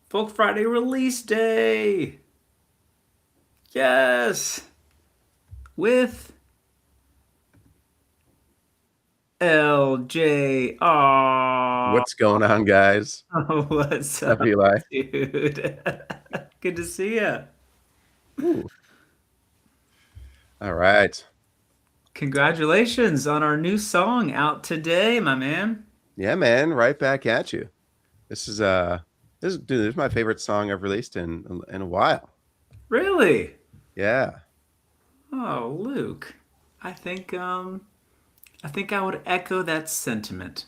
Folk Friday release day. Yes. With LJR. What's going on, guys? What's What's up, up, Eli? dude? Good to see you. Ooh, all right. Congratulations on our new song out today, my man. Yeah, man, right back at you. This is this is my favorite song I've released in a while. Really? Yeah. Oh, Luke. I think um I think I would echo that sentiment.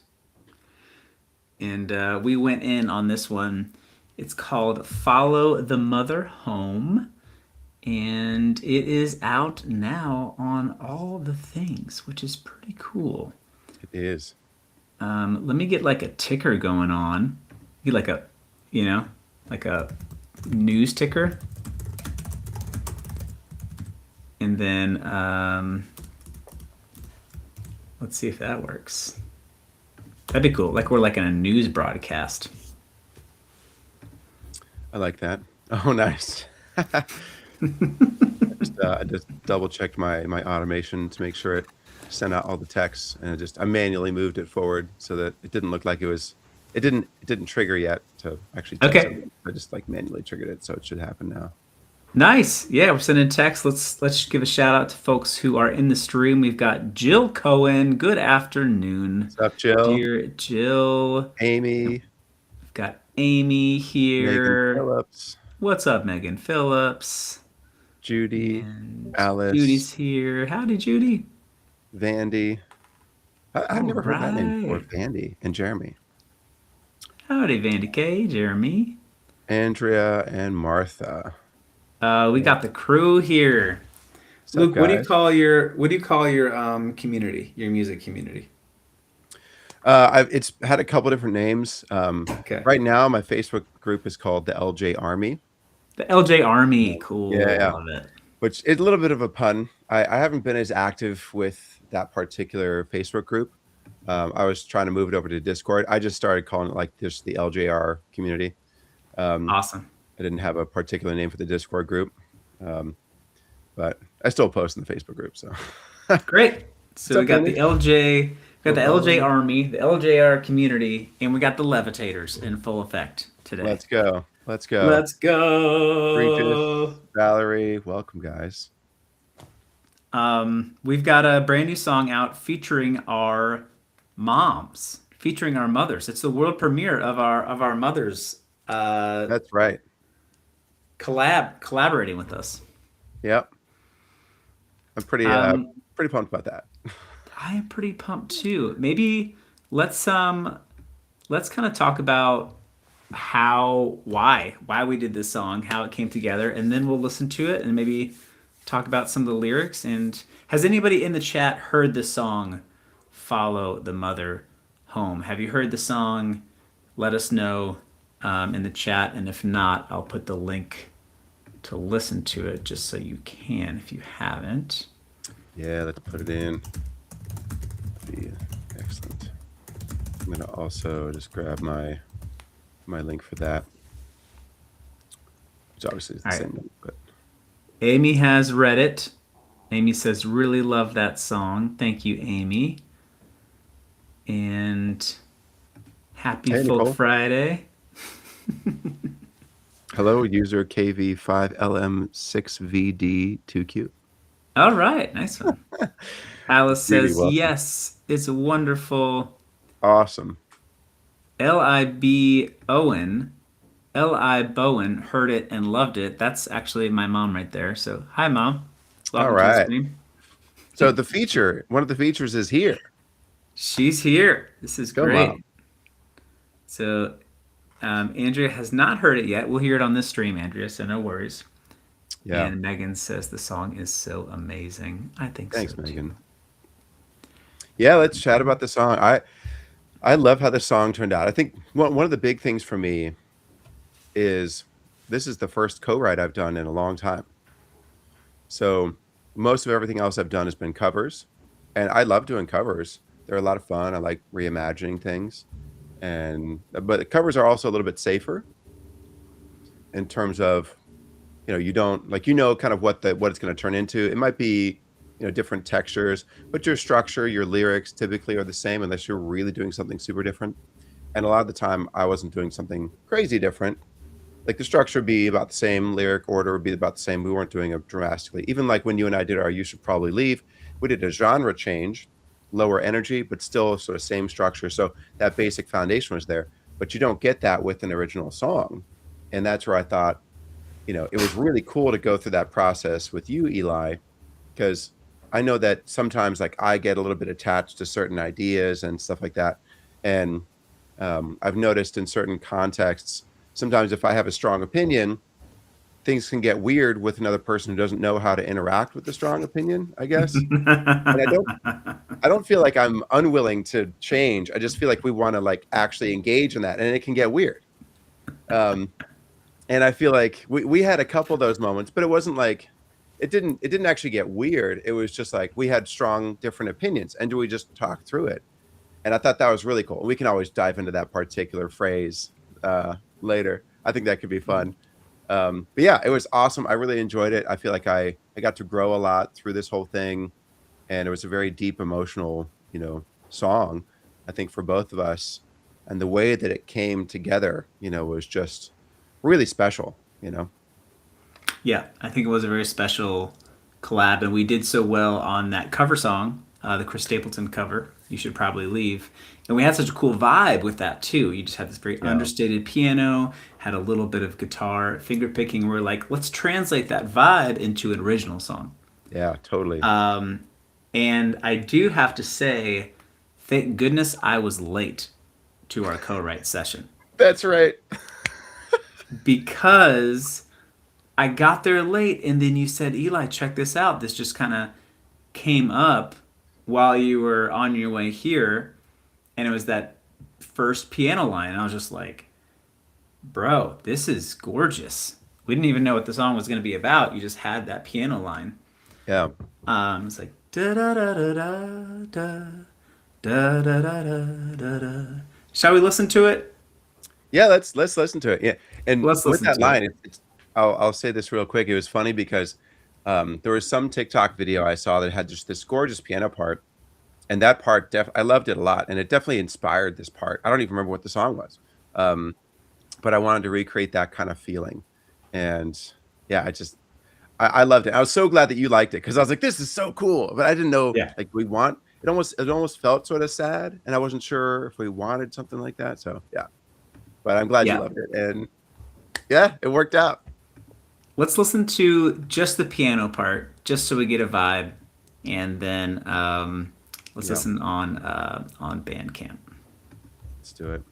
And we went in on this one. It's called Follow the Mother Home, and it is out now on all the things, which is pretty cool. It is. Let me get like a ticker going on. Get like a, you know, like a news ticker, and then let's see if that works. That'd be cool. Like we're like in a news broadcast. I like that. Oh, nice. I just double checked my automation to make sure it sent out all the texts, and I manually moved it forward so that it didn't look like it didn't trigger yet to actually text Okay. something. I just like manually triggered it, so it should happen now. Nice. Yeah, we're sending text. Let's give a shout out to folks who are in the stream. We've got Jill Cohen. Good afternoon, What's up, Jill? dear Jill. And Amy, we've got Amy Megan here. Phillips, What's up, Megan Phillips? Judy, And Alice, Judy's here. Howdy, Judy. Vandy. I've All never heard that name before. right. Vandy and Jeremy, Howdy, Vandy K, Jeremy. Andrea, and Martha. We Yeah. got the crew here. What's up, Luke, guys? what do you call your community, your music community? It's had a couple different names. Okay. Right now, my Facebook group is called the LJ Army. The LJ Yeah, Army. yeah, Cool. yeah. Love it. Which is a little bit of a pun. I haven't been as active with that particular Facebook group. I was trying to move it over to Discord. I just started calling it like just the LJR community. Um, Awesome. I didn't have a particular name for the Discord group, um, but I still post in the Facebook group. So, Great. what's So we up, got Andy? the LJ, we got Go the follow LJ me. Army, the LJR community, and we got the levitators in full effect today. Let's go. Let's go. Let's Regis, go. Valerie, welcome, guys. We've got a brand new song out featuring our moms, featuring our mothers. It's the world premiere of our mothers That's right. collaborating with us. Yep. I'm Um, pretty pumped about that. I am pretty pumped too. Maybe let's let's kind of talk about why we did this song, how it came together, and then we'll listen to it and maybe talk about some of the lyrics. And has anybody in the chat heard the song "Follow the Mother Home"? Have you heard the song? Let us know in the chat, and if not, I'll put the link to listen to it just so you can if you haven't. Yeah, let's put it in. Be excellent. I'm gonna also just grab my link for that, which obviously is the All right. same link, but Amy has read it. Amy says, really love that song. Thank you, Amy. And happy hey, Folk Nicole. Friday. Hello, user KV5LM6VD2Q. All right, nice one. Alice Judy, says, welcome. yes, it's wonderful. Awesome. Lib Owen, Li Bowen heard it and loved it. That's actually my mom right there. So, hi, mom. All Welcome to the right. stream. So one of the features is here. She's here. This is Go, great. mom. So, Andrea has not heard it yet. We'll hear it on this stream, Andrea, so no worries. Yeah. And Megan says the song is so amazing. I think so Thanks, too. Megan. Yeah, let's chat about the song. I love how the song turned out. I think one of the big things for me is this is the first co-write I've done in a long time. So most of everything else I've done has been covers, and I love doing covers. They're a lot of fun. I like reimagining things, but covers are also a little bit safer. in terms of, you don't like, kind of what it's going to turn into. It might be, different textures, but your structure, your lyrics typically are the same unless you're really doing something super different. And a lot of the time I wasn't doing something crazy different. Like the structure would be about the same, lyric order would be about the same. We weren't doing it drastically. Even like when you and I did our You Should Probably Leave, we did a genre change, lower energy, but still sort of same structure. So that basic foundation was there, but you don't get that with an original song. And that's where I thought, it was really cool to go through that process with you, Eli, because I know that sometimes like I get a little bit attached to certain ideas and stuff like that. And I've noticed in certain contexts, sometimes if I have a strong opinion, things can get weird with another person who doesn't know how to interact with the strong opinion, I guess. And I don't feel like I'm unwilling to change. I just feel like we want to like actually engage in that, and it can get weird. Um, and I feel like we had a couple of those moments, but it wasn't like it didn't actually get weird. It was just like we had strong different opinions, and do we just talk through it? And I thought that was really cool. We can always dive into that particular phrase later. I think that could be fun. But yeah, it was awesome. I really enjoyed it. I feel like I got to grow a lot through this whole thing, and it was a very deep emotional, song, I think, for both of us. And the way that it came together, was just really special, Yeah, I think it was a very special collab, and we did so well on that cover song, the Chris Stapleton cover. You Should Probably Leave, and we had such a cool vibe with that too. You just had this very Yeah. understated piano, had a little bit of guitar, finger picking. We're like, let's translate that vibe into an original song. Yeah, totally. And I do have to say, thank goodness I was late to our co-write session That's right. because I got there late, and then you said, Eli, check this out. This just kind of came up while you were on your way here, and it was that first piano line. And I was just like, bro, this is gorgeous. We didn't even know what the song was going to be about. You just had that piano line. Yeah. It's like da da da da da da da da da da da da. Shall we listen to it? Yeah, let's listen to it. Yeah. And Let's with listen that to it. line, I'll say this real quick. It was funny because there was some TikTok video I saw that had just this gorgeous piano part, and that part I loved it a lot, and it definitely inspired this part. I don't even remember what the song was. Um, but I wanted to recreate that kind of feeling. And yeah, I loved it. I was so glad that you liked it because I was like, this is so cool. But I didn't know Yeah. like it almost felt sort of sad, and I wasn't sure if we wanted something like that. So yeah. But I'm glad you Yeah. loved it. And yeah, it worked out. Let's listen to just the piano part, just so we get a vibe, and then let's Yeah, listen on Bandcamp. let's do it.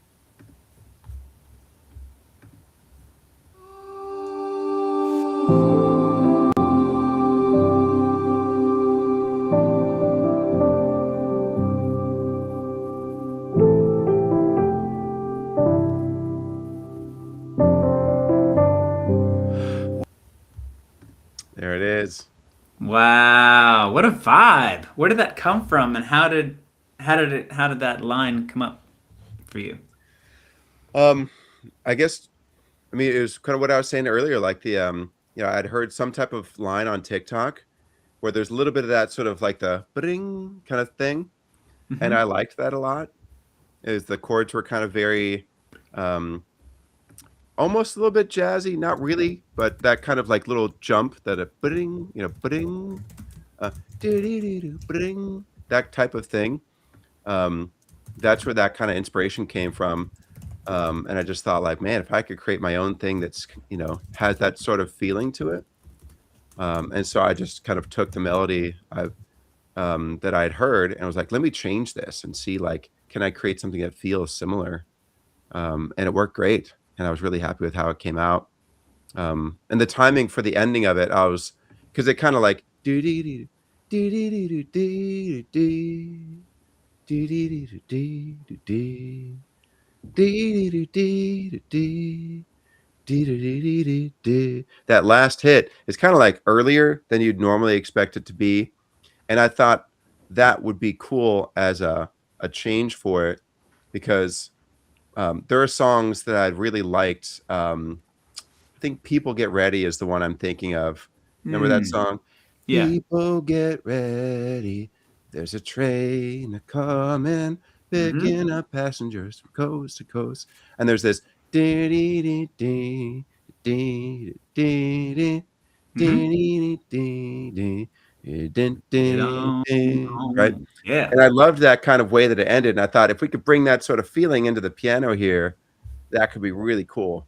There it is. Wow, what a vibe! Where did that come from, and how did that line come up for you? Um, I guess I mean it was kind of what I was saying earlier, like I'd heard some type of line on TikTok where there's a little bit of that sort of like the bring kind of thing. And I Hmm. liked that a lot. Is the chords were kind of very um almost a little bit jazzy, not really, but that kind of like little jump that a bring, bring, doo-doo-doo-doo, bring, that type of thing. Um, that's where that kind of inspiration came from. And I just thought like, man, if I could create my own thing that's, has that sort of feeling to it. And so I just kind of took the melody that I had heard and was like, let me change this and see like, can I create something that feels similar? And it worked great. And I was really happy with how it came out. And the timing for the ending of it, I was because it kind of like do do do do do do do do do do do do do that last hit is kind of like earlier than you'd normally expect it to be. And I thought that would be cool as a change for it because there are songs that I'd really liked. I think "People Get Ready" is the one I'm thinking of. Remember that Mm, song? yeah. People get ready. There's a train a coming, Mm-hmm. picking up passengers from coast to coast. And there's this dee dee dee dee dee dee dee Mm-hmm. dee dee dee dee Get dee on dee, right? home. Yeah. And I loved that kind of way that it ended. And I thought if we could bring that sort of feeling into the piano here, that could be really cool.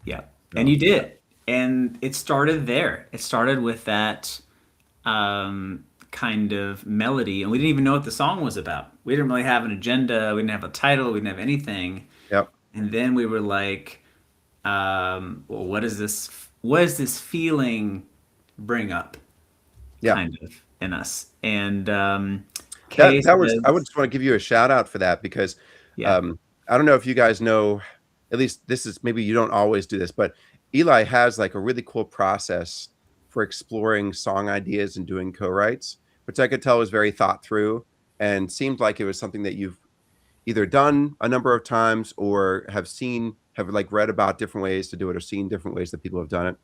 Yeah. And So you yeah. did. And it started there. It started with that kind of melody, and we didn't even know what the song was about. We didn't really have an agenda. We didn't have a title. We didn't have anything. Yep. And then we were like, well, what is this? What does this feeling bring up, Yeah. kind of, in us? And That Kay that was I would says, just wanna give you a shout out for that because, yeah. um, I don't know if you guys know, at least this is maybe you don't always do this, but Eli has, like, a really cool process for exploring song ideas and doing co-writes, which I could tell was very thought through and seemed like it was something that you've either done a number of times or have, like, read about different ways to do it or seen different ways that people have done it,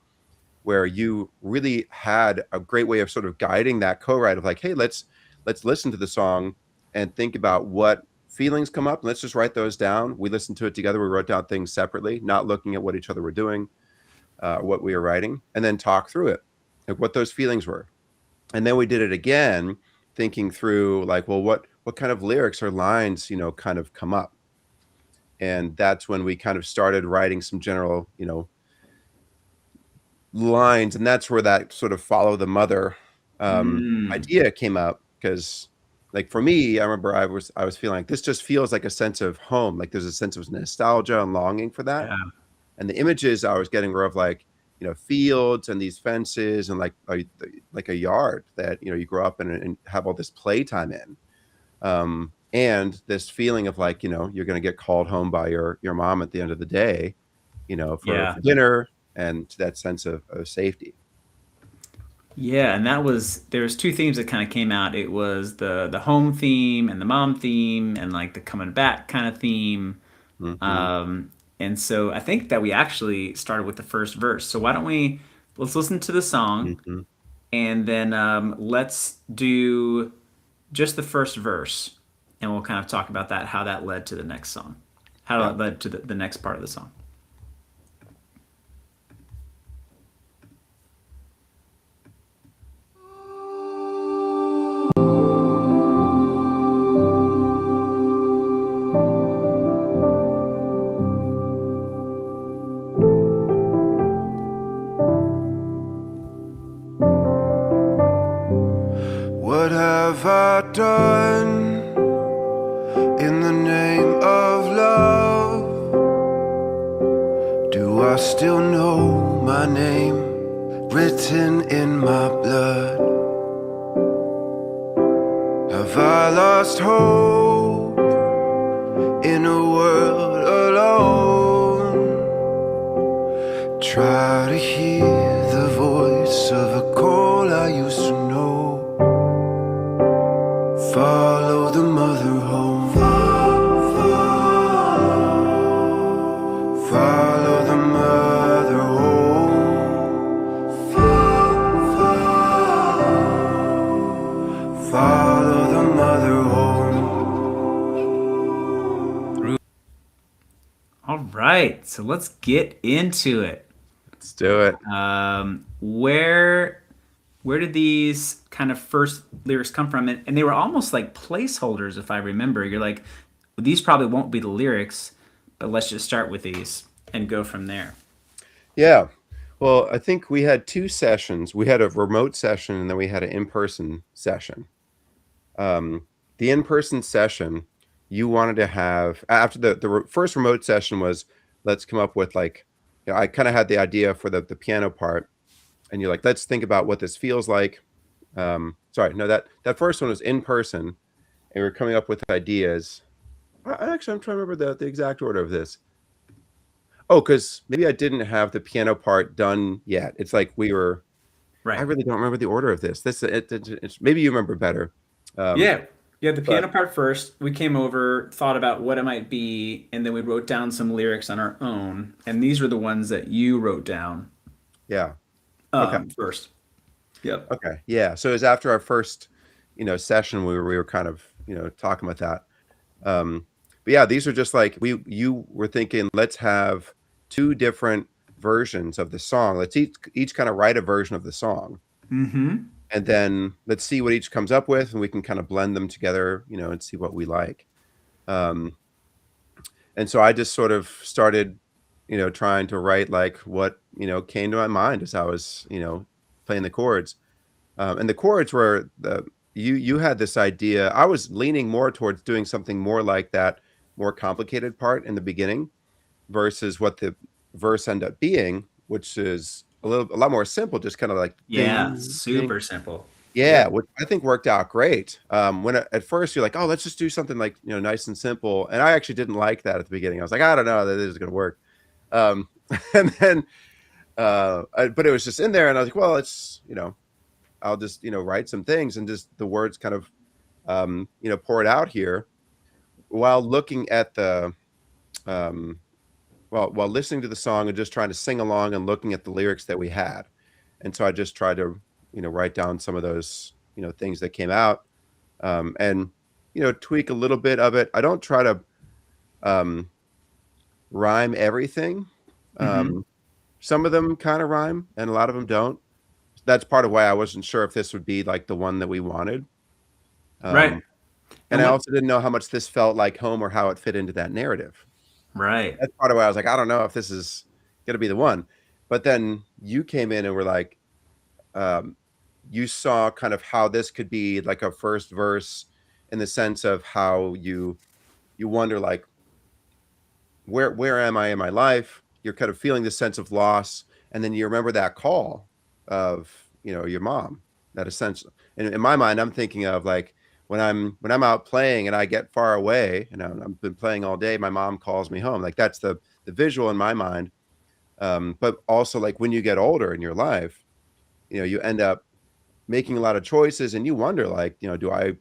where you really had a great way of sort of guiding that co-write of like, hey, let's listen to the song and think about what feelings come up. Let's just write those down. We listened to it together. We wrote down things separately, not looking at what each other were doing, what we were writing, and then talk through it, like what those feelings were. And then we did it again, thinking through like, well, what kind of lyrics or lines, kind of come up. And that's when we kind of started writing some general, lines, and that's where that sort of follow the mother Mm, idea came up. Because, like for me, I remember I was feeling like this just feels like a sense of home. Like there's a sense of nostalgia and longing for that. yeah. And the images I was getting were of like fields and these fences and like a yard that you grow up in and have all this playtime in. And this feeling of like you're going to get called home by your mom at the end of the day, Yeah. for dinner, and to that sense of safety. Yeah, and that was there was two themes that kind of came out. It was the home theme and the mom theme and like the coming back kind of theme. Hmm. And so I think that we actually started with the first verse. So why don't we let's listen to the song Hmm. and then let's do just the first verse and we'll kind of talk about that, how that led to the next song, how Yeah. that led to the next part of the song. What have I done in the name of love? Do I still know my name written in my blood? Have I lost hope in a world alone? Try to hear the voice of a call I used to know. Follow the mother home. Follow the mother home. Follow the mother home. All right, so let's get into it. Let's do it. Where did these kind of first lyrics come from? And they were almost like placeholders, if I remember. You're like, well, these probably won't be the lyrics, but let's just start with these and go from there. Yeah. Well, I think we had two sessions. We had a remote session and then we had an in-person session. The in-person session, you wanted to have after the first remote session was let's come up with like, I kind of had the idea for the piano part, and you're like, let's think about what this feels like. Sorry, no, that first one was in person, and we were coming up with ideas. Actually, I'm trying to remember the exact order of this. Oh, because maybe I didn't have the piano part done yet. It's like we were. I Right. really don't remember the order of this. It's maybe you remember better. Um, Yeah. Yeah, the But piano part first. We came over, thought about what it might be, and then we wrote down some lyrics on our own. And these were the ones that you wrote down yeah. Okay. first. Yep. Okay. Yeah. So it was after our first, session, we were kind of, talking about that. Um, but yeah, these are just like you were thinking, let's have two different versions of the song. Let's each kind of write a version of the song, Mm-hmm. and then let's see what each comes up with, and we can kind of blend them together, and see what we like. Um, and so I just sort of started, trying to write like what came to my mind as I was, playing the chords. And the chords were the you had this idea. I was leaning more towards doing something more like that more complicated part in the beginning versus what the verse ended up being, which is a lot more simple, just kind of like Yeah, ding, ding. super simple. Yeah, Yep. which I think worked out great. When at first you're like, oh, let's just do something like nice and simple, and I actually didn't like that at the beginning. I was like, I don't know that this is going to work. Um, and then, but it was just in there, and I was like, well, it's I'll just write some things and just the words kind of pour it out here while looking at the um, while listening to the song and just trying to sing along and looking at the lyrics that we had. And so I just tried to write down some of those things that came out, and tweak a little bit of it. I don't try to um, rhyme everything. Mm-hmm. Um, some of them kind of rhyme and a lot of them don't. That's part of why I wasn't sure if this would be like the one that we wanted. Right. Um, and And I what? also didn't know how much this felt like home or how it fit into that narrative. Right. That's part of why I was like, I don't know if this is going to be the one. But then you came in and were like, um, you saw kind of how this could be like a first verse in the sense of how you wonder like where am I in my life? You're kind of feeling this sense of loss, and then you remember that call of your mom. That essential. And in my mind, I'm thinking of like when I'm out playing and I get far away, and I've been playing all day. My mom calls me home. Like that's the visual in my mind. But also like when you get older in your life, you end up making a lot of choices, and you wonder like do I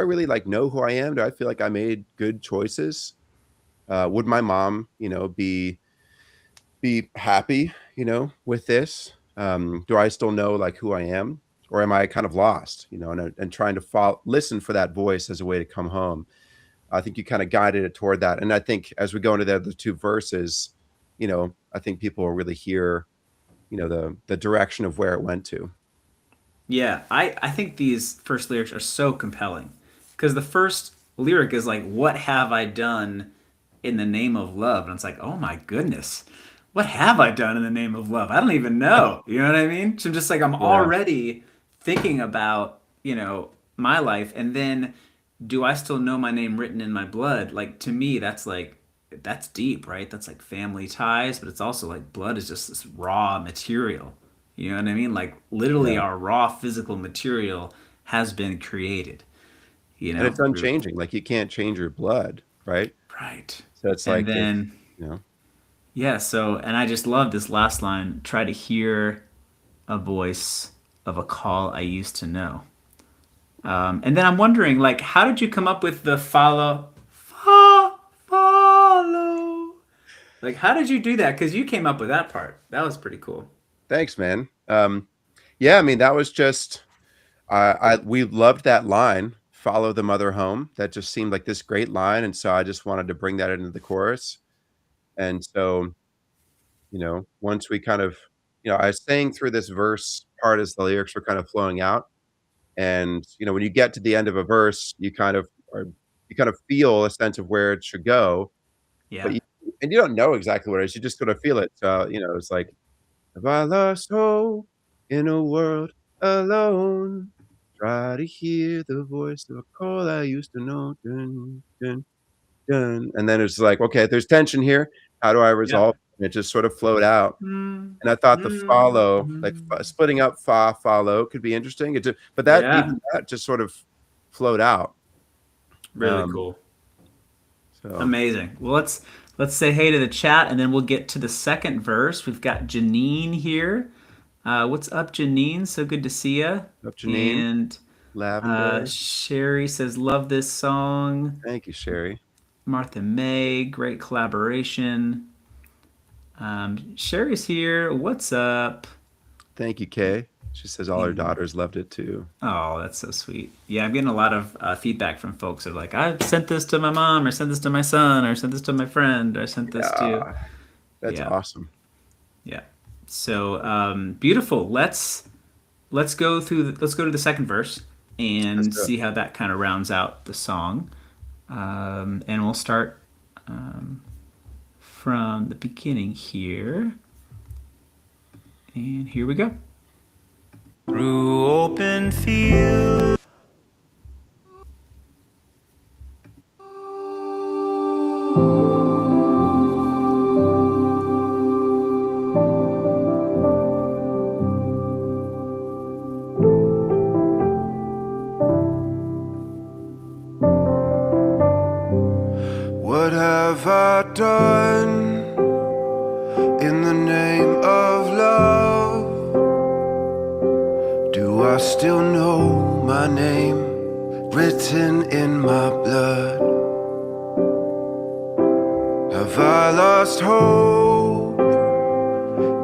really like know who I am? Do I feel like I made good choices? Would my mom, be happy, with this? Do I still know like who I am, or am I kind of lost, and trying to follow, listen for that voice as a way to come home? I think you kind of guided it toward that, and I think as we go into the other two verses, I think people will really hear, the direction of where it went to. Yeah, I think these first lyrics are so compelling because the first lyric is like, "What have I done in the name of love?" And it's like, "Oh my goodness, what have I done in the name of love? I don't even know." You know what I mean? So I'm just like, I'm Yeah, already thinking about my life, and then do I still know my name written in my blood? Like to me, that's like that's deep, right? That's like family ties, but it's also like blood is just this raw material. You know what I mean? Like literally yeah, our raw physical material has been created, and it's through unchanging. Like you can't change your blood, right? right. So it's And like if then you know, yeah, so and I just love this last line, try to hear a voice of a call I used to know. And then I'm wondering, like, how did you come up with the follow? Like, how did you do that? Because you came up with that part. That was pretty cool. thanks, man. Yeah, I mean that was just we loved that line, "Follow the mother home." That just seemed like this great line, and so I just wanted to bring that into the chorus. And so, once we kind of, I was saying through this verse part as the lyrics were kind of flowing out, and when you get to the end of a verse, you kind of feel a sense of where it should go, but Yeah. you don't know exactly what it is. You just sort of feel it. So, it's like, "Have I lost hope in a world alone? Try to hear the voice of a call I used to know. Dun, dun, dun." And then it's like, okay, there's tension here. How do I Yep. resolve it? And it just sort of flowed out. Mm, And I thought the mm, follow, like mm. splitting up fa follow could be interesting. But that Yeah. even that just sort of flowed out. Really Um, cool. so Amazing. Well, let's say hey to the chat, and then we'll get to the second verse. We've got Janine here. What's up, Janine? So good to see you. up Janine. And Lavender. Sherry says, love this song. Thank you, Sherry. Martha May, great collaboration. Sherry's here. What's up? Thank you, Kay. She says all her daughters loved it too. Oh, that's so sweet. Yeah, I'm getting a lot of feedback from folks who are like, I've sent this to my mom, or sent this to my son, or sent this to my friend, or sent this to. Yeah, that's Yeah, awesome. yeah. So beautiful. Let's go to the second verse Let's and do it. see how that kind of rounds out the song. And we'll start from the beginning here. And here we go. Through open field. What have I done in the name of love? Do I still know my name written in my blood? Have I lost hope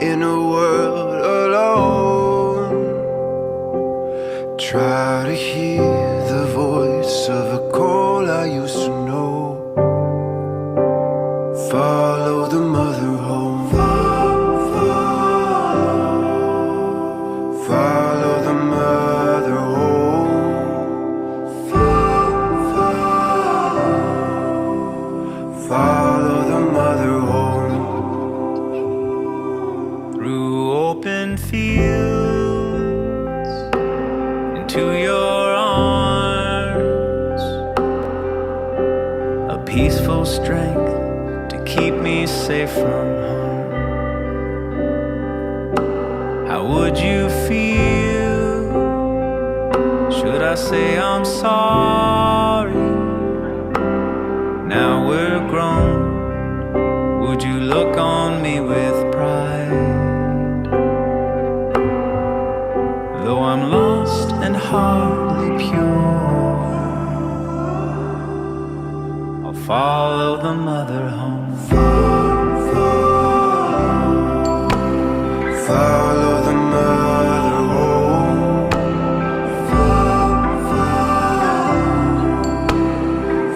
in a world alone? Try to hear the voice of a call I used to know. Follow the mother home. Follow the mother home. Follow the mother home. Through open fields into your arms, a peaceful strength to keep me safe from harm. How would you feel? Should I say I'm sorry? Now we're grown. Would you look on me with pride? Though I'm lost and hardly pure, I'll follow the mother home. Follow the mother home.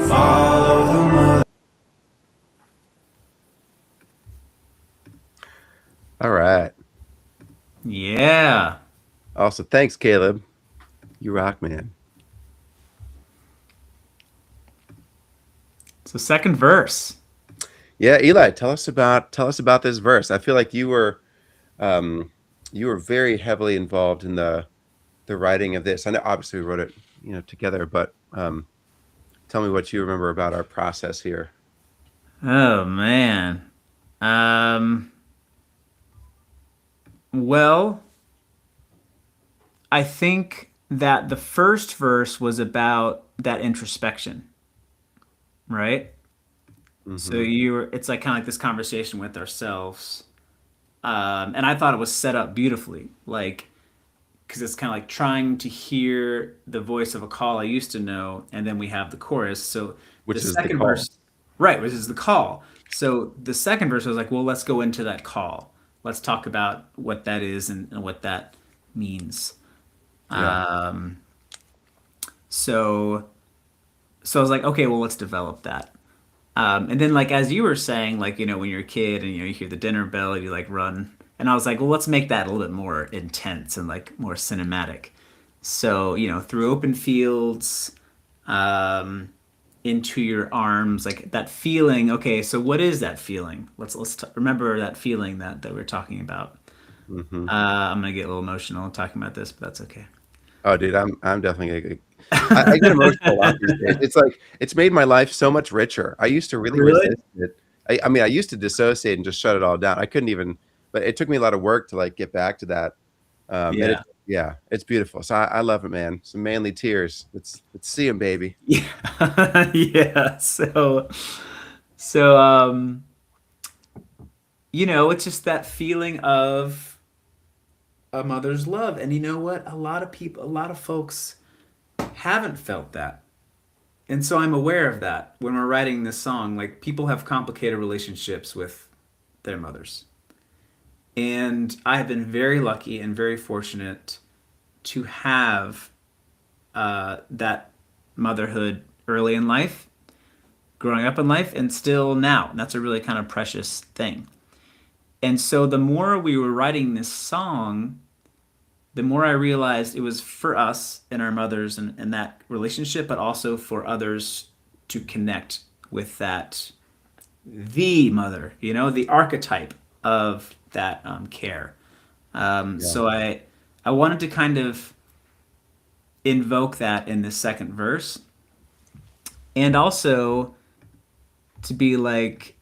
Follow the mother. All right. Yeah. Also, thanks, Caleb. You rock, man. So second verse. Yeah, Eli, tell us about this verse. I feel like you were very heavily involved in the writing of this. I know obviously we wrote it, together, but tell me what you remember about our process here. Oh man. Well, I think that the first verse was about that introspection, right? So Hmm. it's like kind of like this conversation with ourselves. And I thought it was set up beautifully, like, because it's kind of like trying to hear the voice of a call I used to know, and then we have the chorus. So the Which is the second call. verse, right, which is the call. So the second verse was like, well, let's go into that call. Let's talk about what that is and what that means. Yeah. Um, so so I was like, okay, well, let's develop that. And then like as you were saying, like when you're a kid and you hear the dinner bell, you like run, and I was like, well, let's make that a little bit more intense and like more cinematic. So through open fields, um, into your arms, like that feeling. Okay, so what is that feeling? Remember that feeling that we're talking about. Hmm. I'm gonna get a little emotional talking about this, but that's okay. Oh, dude, I'm definitely I get emotional a lot these days. It's like it's made my life so much richer. I used to really Really? resist it. I mean, I used to dissociate and just shut it all down. I couldn't even, but it took me a lot of work to like get back to that. And Yeah. yeah, it's beautiful. So I love it, man. Some manly tears. Let's see them, baby. Yeah. Yeah. So it's just that feeling of a mother's love. And you know what? A lot of folks haven't felt that. And so I'm aware of that when we're writing this song. Like, people have complicated relationships with their mothers. And I have been very lucky and very fortunate to have that motherhood early in life, growing up in life, and still now. And that's a really kind of precious thing. And so the more we were writing this song, the more I realized it was for us and our mothers and that relationship, but also for others to connect with that, the mother, the archetype of that care. Yeah. So I wanted to kind of invoke that in the second verse, and also to be like,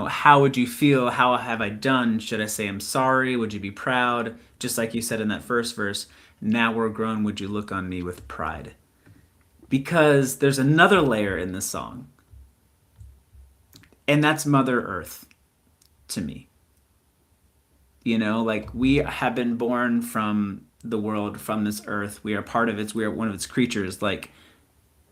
how would you feel? How have I done? Should I say I'm sorry? Would you be proud? Just like you said in that first verse, now we're grown, would you look on me with pride? Because there's another layer in this song, and that's Mother Earth to me. Like, we have been born from the world, from this earth. We are part of it. We are one of its creatures. Like,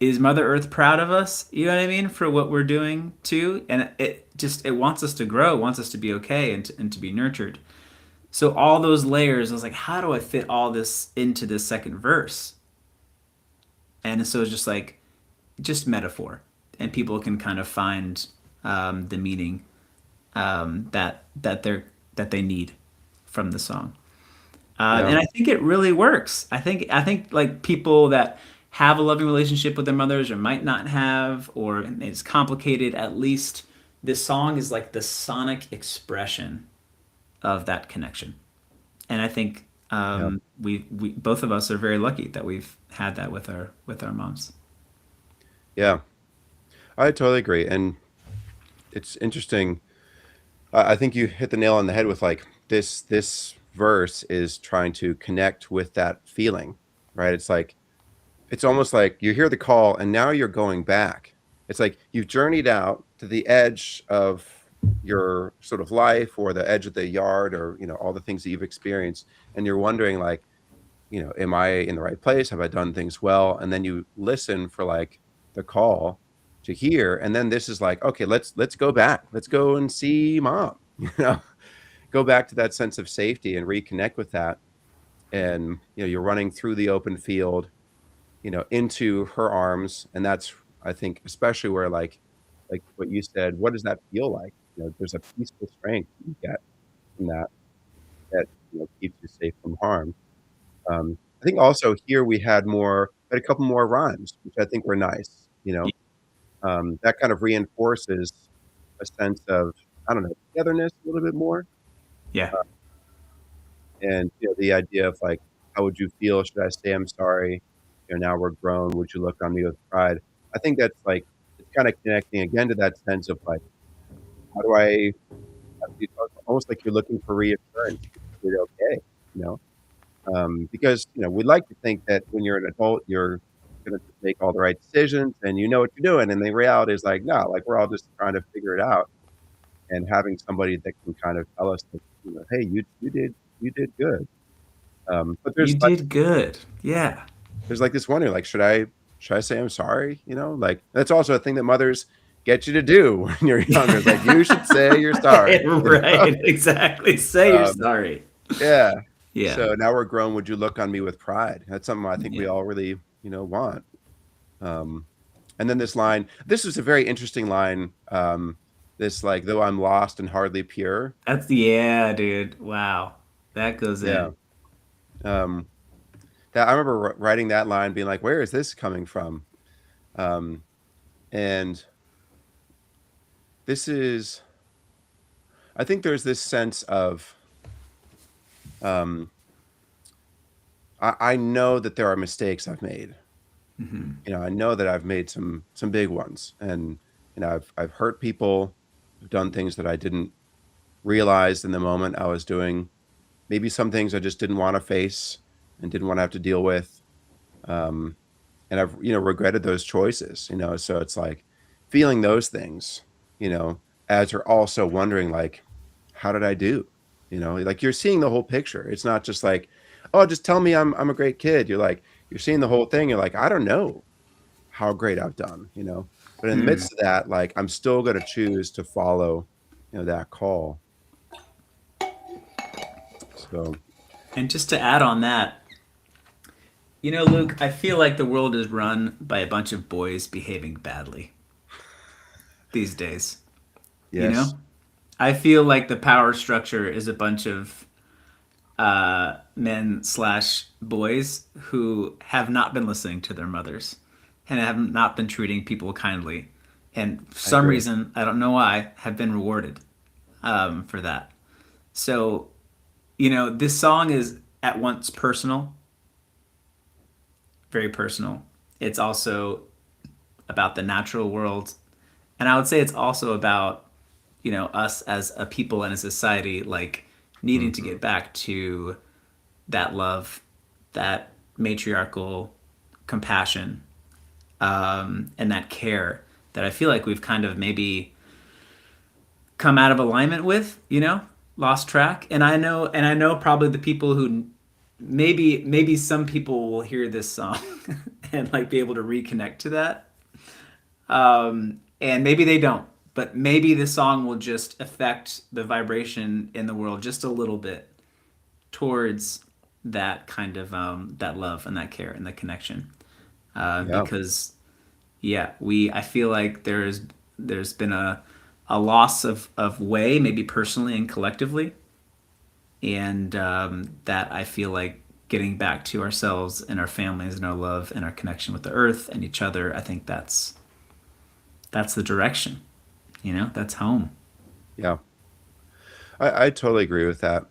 is Mother Earth proud of us? You know what I mean? For what we're doing too. And it wants us to grow, wants us to be okay and to be nurtured. So all those layers, I was like, how do I fit all this into this second verse? And so it's just like, just metaphor. And people can kind of find the meaning that they need from the song. Yeah. And I think it really works. I think like people that have a loving relationship with their mothers or might not have, or it's complicated, at least this song is like the sonic expression of that connection. And I think Yeah. we both of us are very lucky that we've had that with our moms. Yeah. I totally agree. And it's interesting. I think you hit the nail on the head with like this verse is trying to connect with that feeling, right? It's almost like you hear the call and now you're going back. It's like you've journeyed out to the edge of your sort of life or the edge of the yard or, all the things that you've experienced. And you're wondering like, am I in the right place? Have I done things well? And then you listen for like the call to hear. And then this is like, okay, let's go back. Let's go and see mom, go back to that sense of safety and reconnect with that. And, you're running through the open field, into her arms. And that's, I think, especially where like what you said, what does that feel like? There's a peaceful strength you get from that, keeps you safe from harm. I think also here we had a couple more rhymes, which I think were nice, that kind of reinforces a sense of, I don't know, togetherness a little bit more. Yeah. And, the idea of like, how would you feel? Should I say I'm sorry? Now we're grown. Would you look on me with pride? I think that's like, it's kind of connecting again to that sense of like, how do I, it's almost like you're looking for reassurance. You're okay, you know? Because, we like to think that when you're an adult, you're going to make all the right decisions and you know what you're doing. And the reality is like, no, like we're all just trying to figure it out. And having somebody that can kind of tell us that, hey, you did good. But You did good. Yeah. there's like this wonder, like, should I say I'm sorry? Like that's also a thing that mothers get you to do when you're younger. It's like you should say you're sorry. Right. Exactly. Say you're Um, sorry. yeah. Yeah. So now we're grown. Would you look on me with pride? That's something I think we Yeah. all really, want. Um, and then this line. This was a very interesting line. This like, though I'm lost and hardly pure. Yeah, dude. Wow. That goes Yeah. in. Um, that I remember writing that line, being like, where is this coming from? Um, and this is, I think there's this sense of, um, I know that there are mistakes I've made. Hmm. I know that I've made some big ones, and I've hurt people, I've done things that I didn't realize in the moment I was doing. Maybe some things I just didn't want to face and didn't want to have to deal with. Um, and I've regretted those choices. So it's like feeling those things. You know, as you're also wondering like, how did I do? Like you're seeing the whole picture. It's not just like, oh, just tell me I'm a great kid. You're like, you're seeing the whole thing. You're like, I don't know how great I've done, you know. But in the Hmm. midst of that, like I'm still going to choose to follow, you know, that call. So And just to add on that, you know, Luke, I feel like the world is run by a bunch of boys behaving badly these days. You yes, know, I feel like the power structure is a bunch of men slash boys who have not been listening to their mothers and have not been treating people kindly, and for I some agree. reason, I don't know why, have been rewarded for that. So, you know, this song is at once personal, very personal. It's also about the natural world, and I would say it's also about, you know, us as a people and a society, like needing to Hmm. get back to that love, that matriarchal compassion, and that care that I feel like we've kind of maybe come out of alignment with, you know, lost track. And I know probably the people who maybe some people will hear this song and like be able to reconnect to that. And maybe they don't, but maybe the song will just affect the vibration in the world just a little bit towards that kind of that love and that care and the connection. Yeah. Because yeah, we I feel like there's been a loss of way, maybe personally and collectively, and that I feel like getting back to ourselves and our families and our love and our connection with the earth and each other. I think that's the direction. You know, that's home. Yeah. I totally agree with that.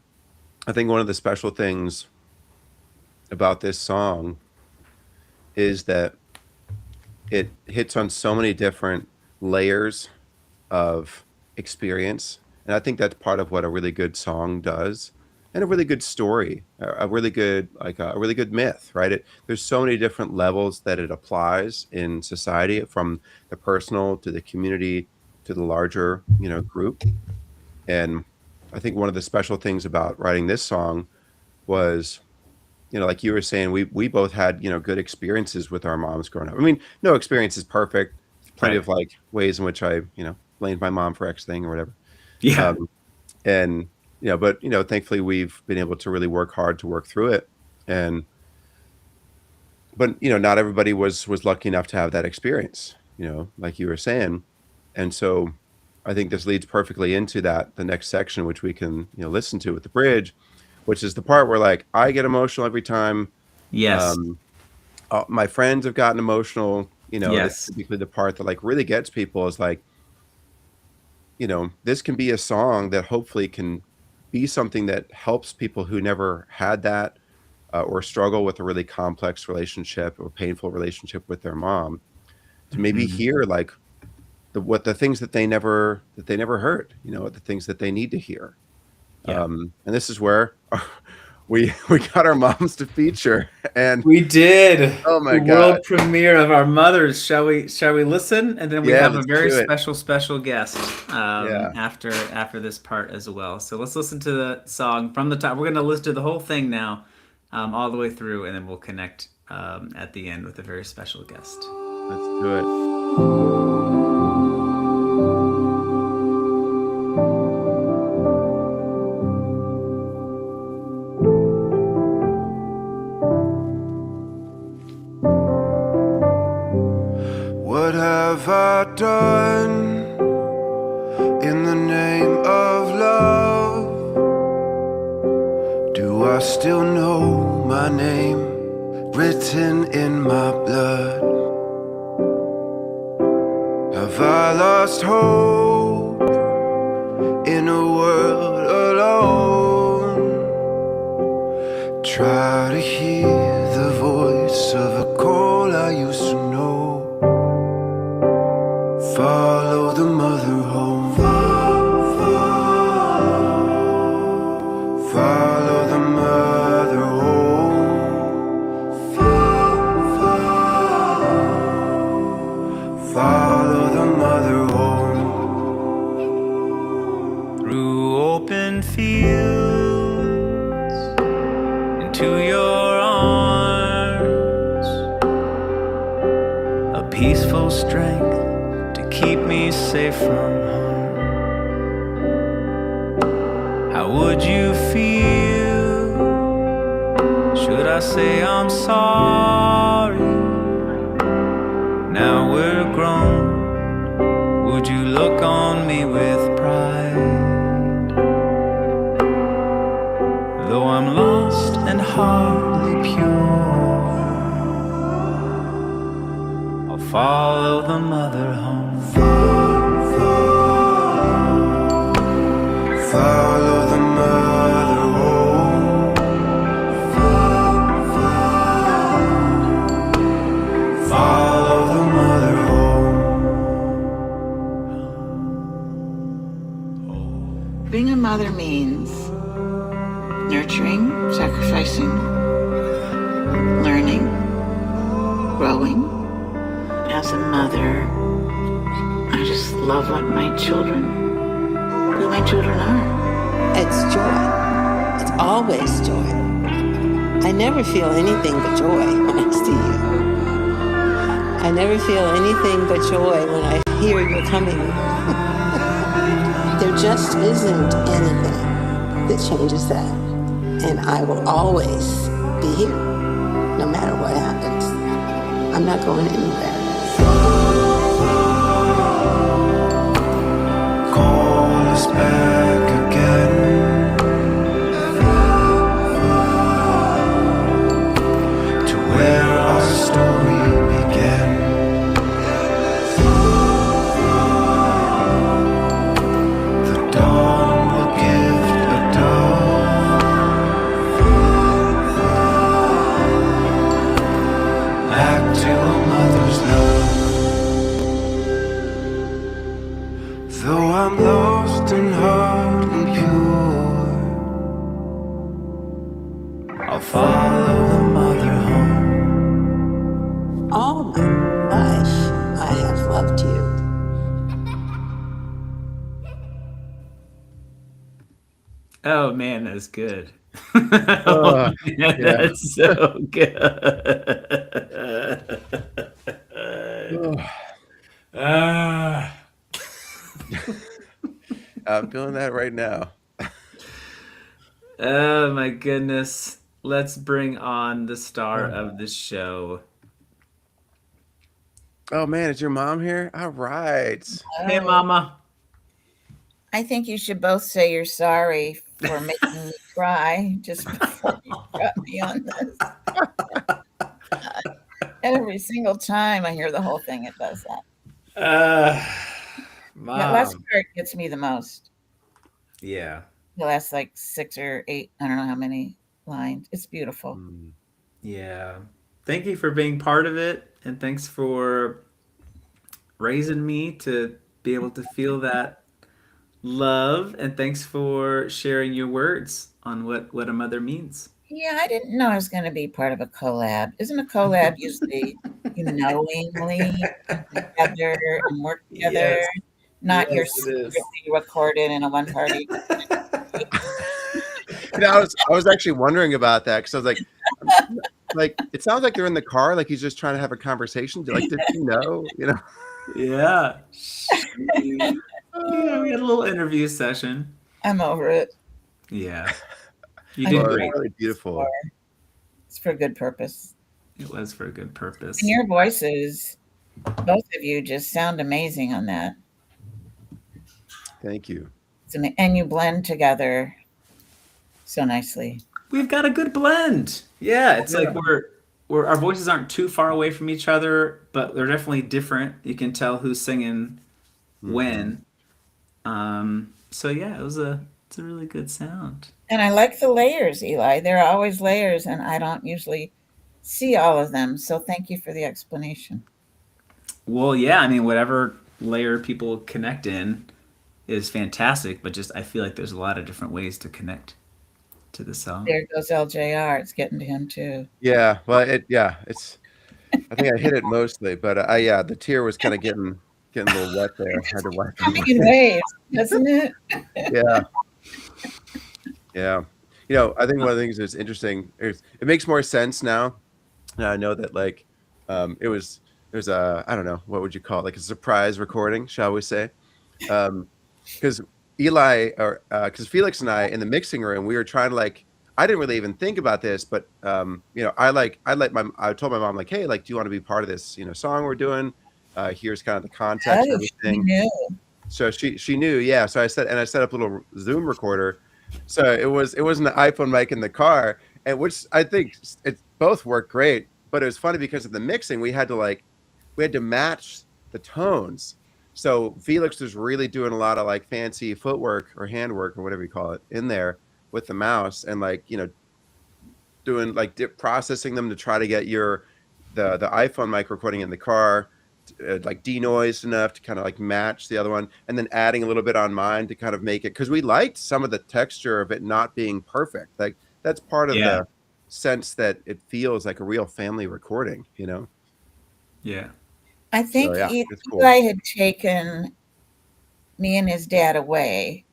I think one of the special things about this song is that it hits on so many different layers of experience. And I think that's part of what a really good song does, and a really good story, a really good like a really good myth, right? There's so many different levels that it applies in society, from the personal to the community to the larger, you know, group. And I think one of the special things about writing this song was, you know, like you were saying, we both had, you know, good experiences with our moms growing up. I mean, no experience is perfect. Plenty Right. of like ways in which I, you know, blamed my mom for X thing or whatever. Yeah. Um, and you know, but you know, thankfully we've been able to really work hard to work through it. And but you know, not everybody was lucky enough to have that experience, you know, like you were saying. And so I think this leads perfectly into the next section, which we can, you know, listen to with the bridge, which is the part where like I get emotional every time. Yes. Um, my friends have gotten emotional. You know, that's Yes. typically the part that like really gets people, is like, you know, this can be a song that hopefully can be something that helps people who never had that, or struggle with a really complex relationship or painful relationship with their mom, to maybe Hmm. hear like the things that they never heard, you know, the things that they need to hear. Yeah. And this is where we got our moms to feature, and We did oh the my god, world premiere of Our Mothers. Shall we listen? And then we yeah, have a let's very do it. special guest Yeah, after this part as well. So let's listen to the song from the top. We're gonna listen to the whole thing now, all the way through, and then we'll connect at the end with a very special guest. let's do it. What have I done in the name of love? Do I still know my name written in my blood? Have I lost hope in a world alone? Try to hear the voice of a call I used to know. Follow the mother home. Follow the mother home. Follow the mother home. Through open fields into your arms, little strength to keep me safe from harm. How would you feel? Should I say I'm sorry? Now we're grown. Would you look on me with pride? Though I'm lost and hardly pure, I'll follow the mother home. Follow the mother home. Follow the mother home. Being a mother means nurturing, sacrificing, learning, growing. As a mother, I just love what my children, who my children are. It's joy. It's always joy. I never feel anything but joy when I see you. I never feel anything but joy when I hear you're coming. There just isn't anything that changes that. And I will always be here, no matter what happens. I'm not going anywhere. Call us back again. To where our story began. The dawn will gift a dove. Back to a mother's love. Though I'm lost and hardly pure, I'll follow the mother home. All my life, I have loved you. Oh man, that's good. Oh, man, yeah. that's so good. I'm feeling that right now. Oh my goodness. Let's bring on the star of the show. Oh man, is your mom here? All right. Hey, Mama. I think you should both say you're sorry for making me cry just before you brought me on this. Every single time I hear the whole thing, it does that. That last Mom. part gets me the most. Yeah. The last like 6 or 8, I don't know how many lines. It's beautiful. Yeah. Thank you for being part of it. And thanks for raising me to be able to feel that love. And thanks for sharing your words on what a mother means. Yeah, I didn't know I was going to be part of a collab. Isn't a collab usually you knowingly come together and work together, Yes. not you're Yes, it is. secretly recorded in a one party? I was actually wondering about that because I was like, it sounds like they're in the car, like he's just trying to have a conversation. Like, did you know? You know? Yeah. Yeah, we had a little interview session. I'm over it. Yeah. You I did know. great. Really beautiful. It's for a good purpose. It was for a good purpose. And your voices, both of you, just sound amazing on that. Thank you. And you blend together so nicely. We've got a good blend. Yeah, it's like we're our voices aren't too far away from each other, but they're definitely different. You can tell who's singing when. So yeah, it's a really good sound. And I like the layers, Eli. There are always layers, and I don't usually see all of them. So thank you for the explanation. Well, yeah, I mean, whatever layer people connect in is fantastic, but just I feel like there's a lot of different ways to connect to the song. There goes LJR. It's getting to him too. Yeah. Well, it's. I think I hit it mostly, but the tear was kind of getting a little wet there. I had to wipe it Coming away. in waves, doesn't it? Yeah. Yeah. I think one of the things that's interesting is it makes more sense now. I know that it was there's a, I don't know, what would you call it? Like a surprise recording, shall we say? Because Eli, or because Felix and I in the mixing room, we were trying to like, I didn't really even think about this, but I told my mom like, hey, like, do you want to be part of this, song we're doing? Here's kind of the context and Oh, she everything. knew. So she knew, yeah. So I set up a little Zoom recorder. So it wasn't an iPhone mic in the car, and which I think it both worked great. But it was funny because of the mixing, we had to match the tones. So Felix was really doing a lot of like fancy footwork or handwork or whatever you call it in there with the mouse, and like doing like processing them to try to get the iPhone mic recording in the car like denoised enough to kind of like match the other one, and then adding a little bit on mine to kind of make it, because we liked some of the texture of it not being perfect. Like that's part of Yeah. the sense that it feels like a real family recording. Yeah. I So think yeah, it's cool. Eli had taken me and his dad away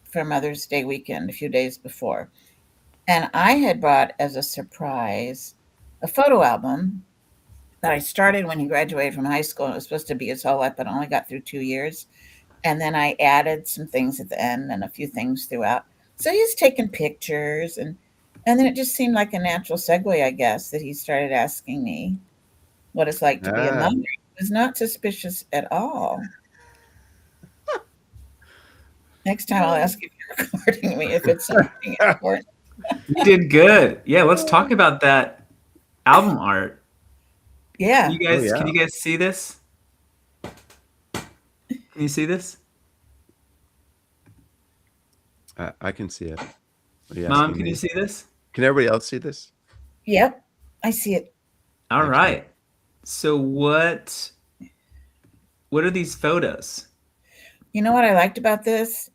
for Mother's Day weekend a few days before. And I had bought as a surprise a photo album that I started when he graduated from high school. It was supposed to be his whole life, but I only got through 2 years. And then I added some things at the end and a few things throughout. So he's taken pictures, and then it just seemed like a natural segue, I guess, that he started asking me what it's like to be a Ah, mother. He was not suspicious at all. Next time I'll ask if you're recording me if it's something important. You did good. Yeah, let's talk about that album art. Yeah. oh Can yeah, you guys see this? Can you see this? I can see it. What are you Mom, asking can me? you see this? Can everybody else see this? Yep. I see it. All Excellent. right. So what are these photos? You know what I liked about this?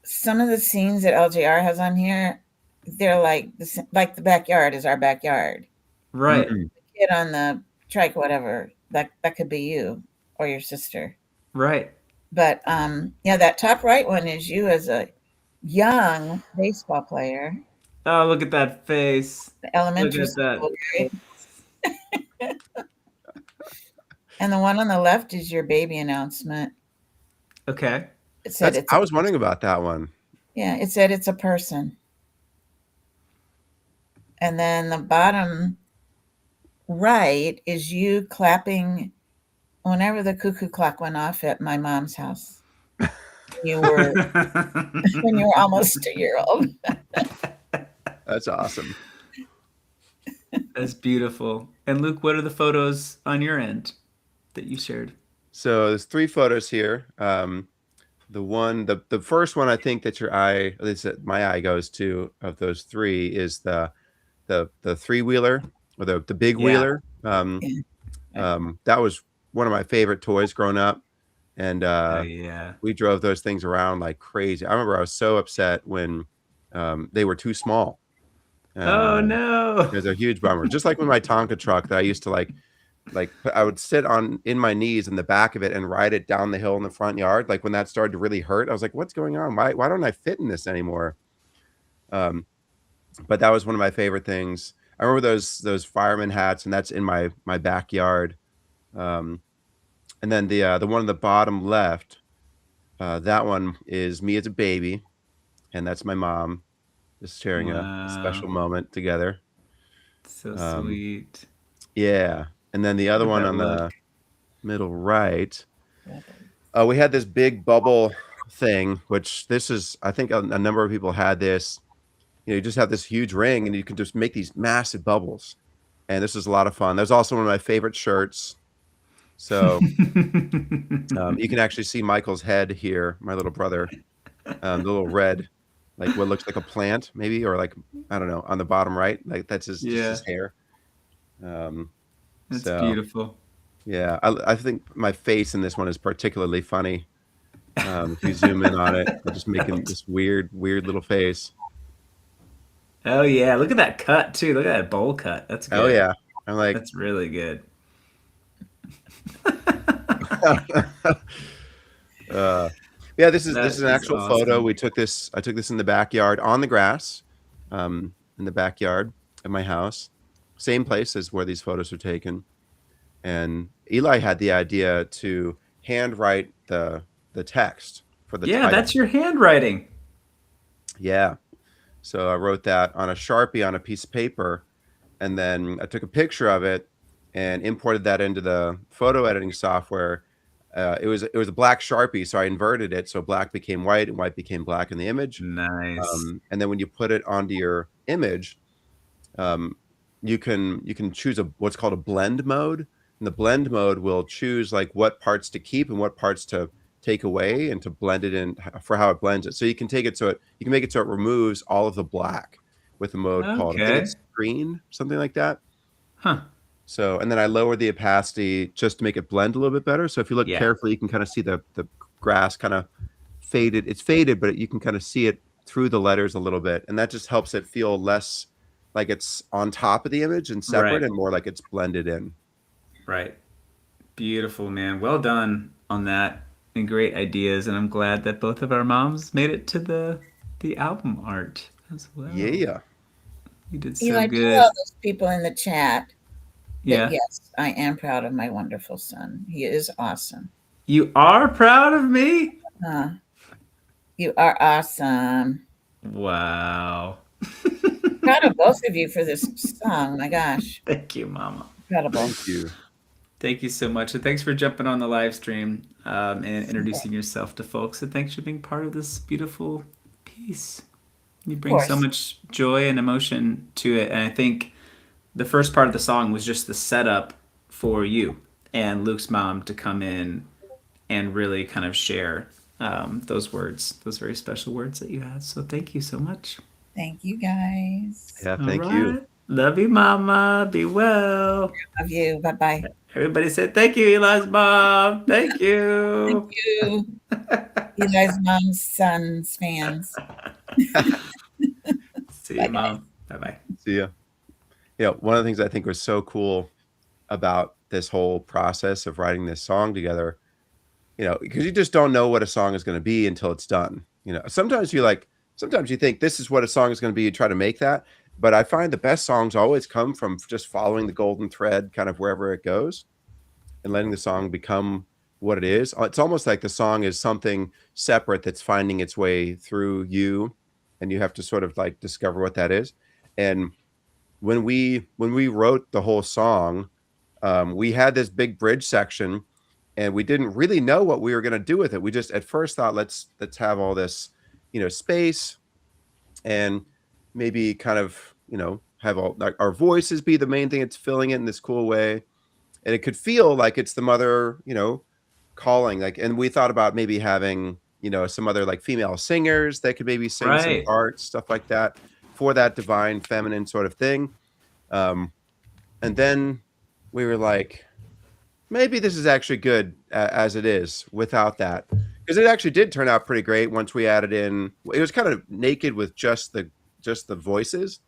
Some of the scenes that LJR has on here, they're like the backyard is our backyard. Right. Mm. Kid on the trike, whatever. That could be you or your sister. Right. But yeah, that top right one is you as a young baseball player, Oh, look at that face. Look elementary at that school grade. face. And the one on the left is your baby announcement. Okay. It said I was wondering about that one. yeah, it said it's a person. And then the bottom right is you clapping whenever the cuckoo clock went off at my mom's house. You were when you were almost a year old. That's awesome. That's beautiful. And Luke, what are the photos on your end that you shared? So there's 3 photos here. The first one I think that at least that my eye goes to of those 3 is the 3-wheeler or the big Yeah. wheeler. Yeah. That was one of my favorite toys growing up, and Oh yeah. we drove those things around like crazy. I remember I was so upset when they were too small. Oh It no. was a huge bummer. Just like with my Tonka truck that I used to like I would sit in my knees in the back of it and ride it down the hill in the front yard. Like when that started to really hurt, I was like, what's going on? Why don't I fit in this anymore? But that was one of my favorite things. I remember those fireman hats, and that's in my backyard. And then the one on the bottom left, that one is me as a baby, and that's my mom just sharing a special Wow. moment together. So Um, sweet. yeah, and then the other Look at one that on the look. middle right, we had this big bubble thing, which this is, I think a number of people had this. You just have this huge ring, and you can just make these massive bubbles. And this is a lot of fun. That's also one of my favorite shirts. So you can actually see Michael's head here, my little brother, the little red, like what looks like a plant, maybe, or like, I don't know, on the bottom right, like that's just Yeah. his hair. That's So beautiful. yeah, I think my face in this one is particularly funny. If you zoom in on it, I'm just making this weird little face. Oh yeah. Look at that cut too. Look at that bowl cut. That's Oh good. yeah, I'm like, That's really good. yeah, this is That an is actual photo. awesome. I took this in the backyard on the grass, in the backyard of my house, same place as where these photos are taken. And Eli had the idea to handwrite the text for the Yeah, title. that's your handwriting. Yeah. So I wrote that on a Sharpie on a piece of paper, and then I took a picture of it and imported that into the photo editing software. It was a black Sharpie, so I inverted it so black became white and white became black in the image. Nice. And then when you put it onto your image, um, you can choose what's called a blend mode, and the blend mode will choose like what parts to keep and what parts to take away and to blend it in for how it blends it. So you can make it so it removes all of the black with a mode called, I think Okay. it's screen, something like that. Huh. So, and then I lowered the opacity just to make it blend a little bit better. So if you look Yeah. carefully, you can kind of see the grass kind of faded. It's faded, but you can kind of see it through the letters a little bit, and that just helps it feel less like it's on top of the image and separate, Right. and more like it's blended in. Right. Beautiful, man. Well done on that, and great ideas. And I'm glad that both of our moms made it to the album art as well. Yeah. You did so Eli, tell good. all those people in the chat that Yeah. yes, I am proud of my wonderful son. He is awesome. You are proud of me? Uh, you are awesome. Wow. Proud of both of you for this song. My gosh, Thank you, Mama. incredible. Thank you. Thank you so much. And thanks for jumping on the live stream and introducing yourself to folks. And thanks for being part of this beautiful piece. You bring so course. much joy and emotion to it. And I think the first part of the song was just the setup for you and Luke's mom to come in and really kind of share those words, those very special words that you had. So thank you so much. Thank you guys. Yeah, All thank you. right. Love you, Mama. Be well. Love you. Bye bye. Everybody said thank you, Eli's mom. Thank you. Thank you. Eli's mom's son's fans. See you, Mom. Bye bye. See ya. Yeah, one of the things I think was so cool about this whole process of writing this song together, because you just don't know what a song is going to be until it's done. Sometimes you think this is what a song is going to be. You try to make that, but I find the best songs always come from just following the golden thread, kind of wherever it goes, and letting the song become what it is. It's almost like the song is something separate that's finding its way through you, and you have to sort of like discover what that is. And when we wrote the whole song, we had this big bridge section, and we didn't really know what we were going to do with it. We just at first thought, let's have all this, space, and maybe kind of, have all like our voices be the main thing. It's filling it in this cool way, and it could feel like it's the mother, calling. Like, and we thought about maybe having, some other like female singers that could maybe sing some Right. parts, stuff like that, for that divine feminine sort of thing. And then we were like, maybe this is actually good as it is without that, because it actually did turn out pretty great once we added in. It was kind of naked with just the voices,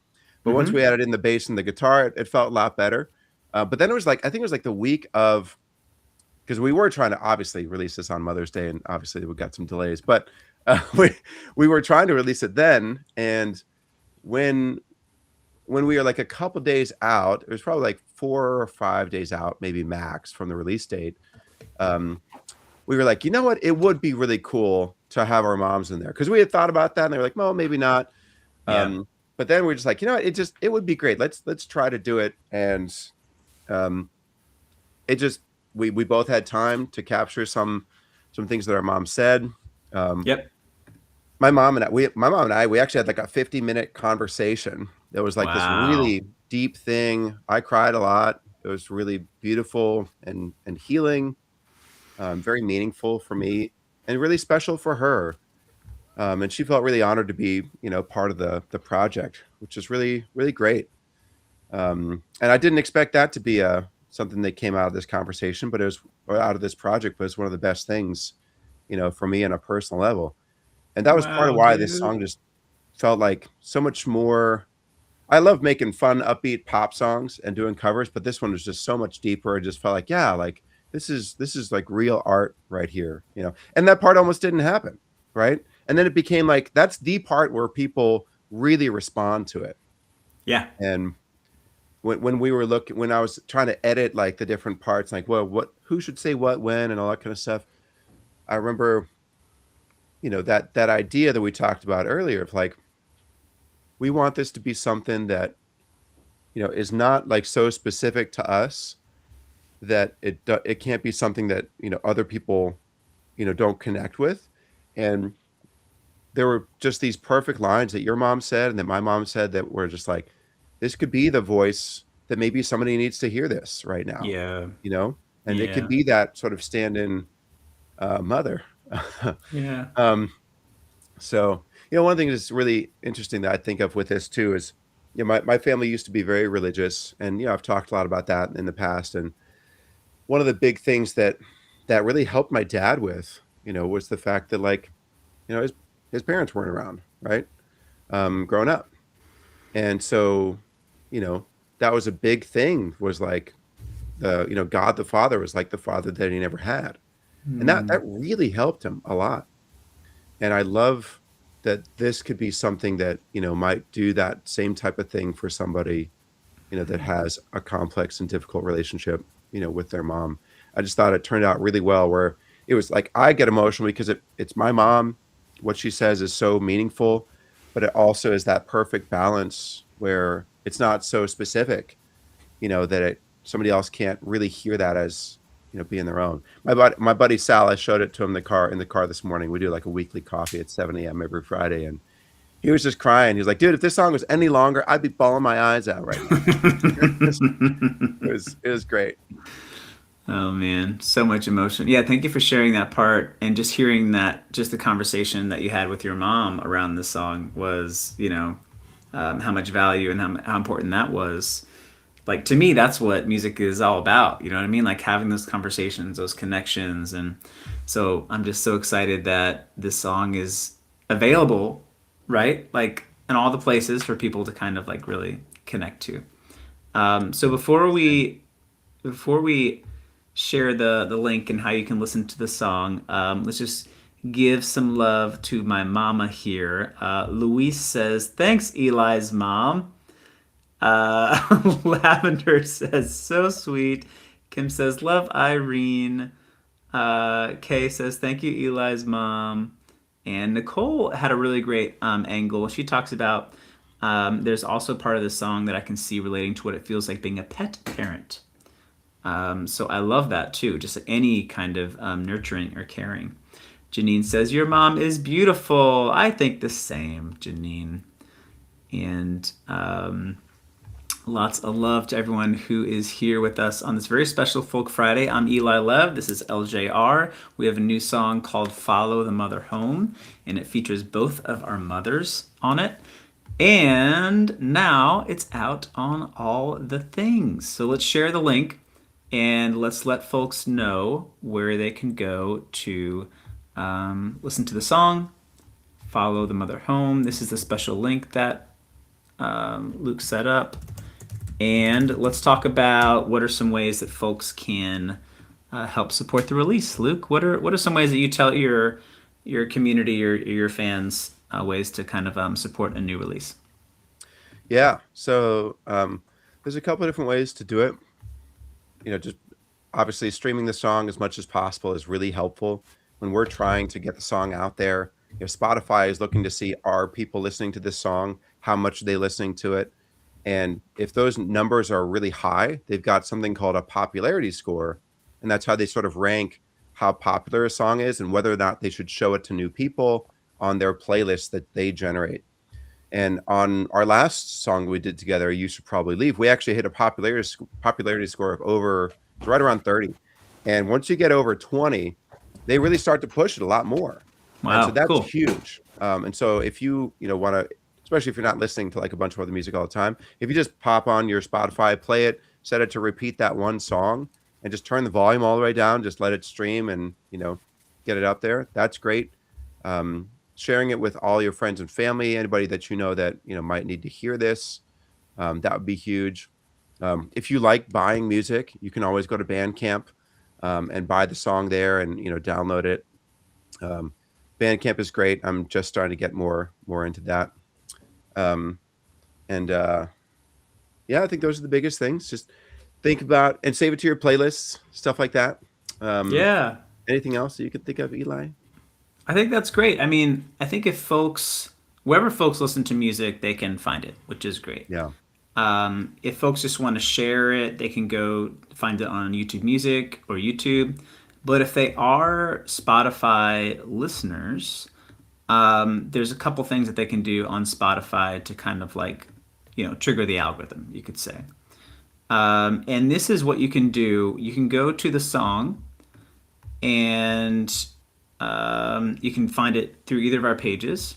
but once we added in the bass and the guitar, it felt a lot better. But then it was like, I think it was like the week of, because we were trying to obviously release this on Mother's Day, and obviously we got some delays, but we were trying to release it then, and when we were like a couple days out, it was probably like 4 or 5 days out, maybe max, from the release date. We were like, you know what? It would be really cool to have our moms in there, because we had thought about that, and they were like, well, maybe not. Yeah. But then we're just like, it would be great. Let's try to do it. And it just, we both had time to capture some things that our mom said. Yep. My mom and I, we actually had like a 50-minute conversation. That was like this really deep thing. I cried a lot. It was really beautiful and healing, very meaningful for me, and really special for her. And she felt really honored to be, part of the project, which is really, really great. And I didn't expect that to be something that came out of this conversation, but it was out of this project, but it's one of the best things, for me on a personal level. And that was part of Wow, why dude. this song just felt like so much more. I love making fun, upbeat pop songs and doing covers, but this one was just so much deeper. It just felt like, yeah, like this is like real art right here, And that part almost didn't happen, right? And then it became like, that's the part where people really respond to it. Yeah. And when we were looking, when I was trying to edit like the different parts, like, well, who should say what when and all that kind of stuff. I remember, that idea that we talked about earlier of like, we want this to be something that, is not like so specific to us that it can't be something that, other people, don't connect with. And there were just these perfect lines that your mom said and that my mom said that were just like, this could be the voice that maybe somebody needs to hear this right now, Yeah. and it could Yeah. be that sort of stand-in mother. Yeah. So, one thing that's really interesting that I think of with this too is, my family used to be very religious, and I've talked a lot about that in the past. And one of the big things that really helped my dad with, was the fact that like, his parents weren't around, right? Growing up. And so, you know, that was a big thing, was like God the Father was like the father that he never had. And that really helped him a lot. And I love that this could be something that, might do that same type of thing for somebody, that has a complex and difficult relationship, with their mom. I just thought it turned out really well, where it was like, I get emotional because it's my mom. What she says is so meaningful, but it also is that perfect balance where it's not so specific, that somebody else can't really hear that as, being their own. My buddy Sal, I showed it to him in the car this morning. We do like a weekly coffee at 7 a.m. every Friday, and he was just crying. He was like, "Dude, if this song was any longer, I'd be bawling my eyes out right now." It was great. Oh man, so much emotion. Yeah, thank you for sharing that part, and just hearing that, just the conversation that you had with your mom around this song was, how much value and how important that was. Like, to me, that's what music is all about. You know what I mean? Like, having those conversations, those connections. And so I'm just so excited that this song is available, right? Like, in all the places for people to kind of like really connect to. So before we share the link and how you can listen to the song, let's just give some love to my mama here. Luis says, "Thanks, Eli's mom." Lavender says, "So sweet." Kim says, "Love Irene." Kay says, "Thank you, Eli's mom." And Nicole had a really great angle. She talks about there's also part of the song that I can see relating to what it feels like being a pet parent. So I love that too, just any kind of nurturing or caring. Janine says, "Your mom is beautiful." I think the same, Janine. And lots of love to everyone who is here with us on this very special Folk Friday. I'm Eli Lev. This is LJR. We have a new song called "Follow the Mother Home," and it features both of our mothers on it. And now it's out on all the things. So let's share the link and let's let folks know where they can go to listen to the song, "Follow the Mother Home." This is the special link that Luke set up. And let's talk about what are some ways that folks can help support the release. Luke, what are some ways that you tell your community, your fans, ways to kind of support a new release? Yeah. So there's a couple of different ways to do it. Just obviously streaming the song as much as possible is really helpful when we're trying to get the song out there. Spotify is looking to see, are people listening to this song? How much are they listening to it? And if those numbers are really high, they've got something called a popularity score. And that's how they sort of rank how popular a song is and whether or not they should show it to new people on their playlist that they generate. And on our last song we did together, "You Should Probably Leave," we actually hit a popularity score of right around 30. And once you get over 20, they really start to push it a lot more. And so Wow, that's cool. huge. And so if you, want to, especially if you're not listening to like a bunch of other music all the time, if you just pop on your Spotify, play it, set it to repeat that one song, and just turn the volume all the way down, just let it stream and, get it up there. That's great. Sharing it with all your friends and family, anybody that that, might need to hear this, that would be huge. If you like buying music, you can always go to Bandcamp and buy the song there and, download it. Bandcamp is great. I'm just starting to get more into that. And Yeah, I think those are the biggest things. Just think about and save it to your playlists, stuff like that. Yeah. Anything else that you could think of, Eli? I think that's great. I mean, I think if folks, wherever folks listen to music, they can find it, which is great. Yeah. If folks just want to share it, they can go find it on YouTube Music or YouTube. But if they are Spotify listeners, there's a couple things that they can do on Spotify to kind of like, trigger the algorithm, you could say. And this is what you can do. You can go to the song and you can find it through either of our pages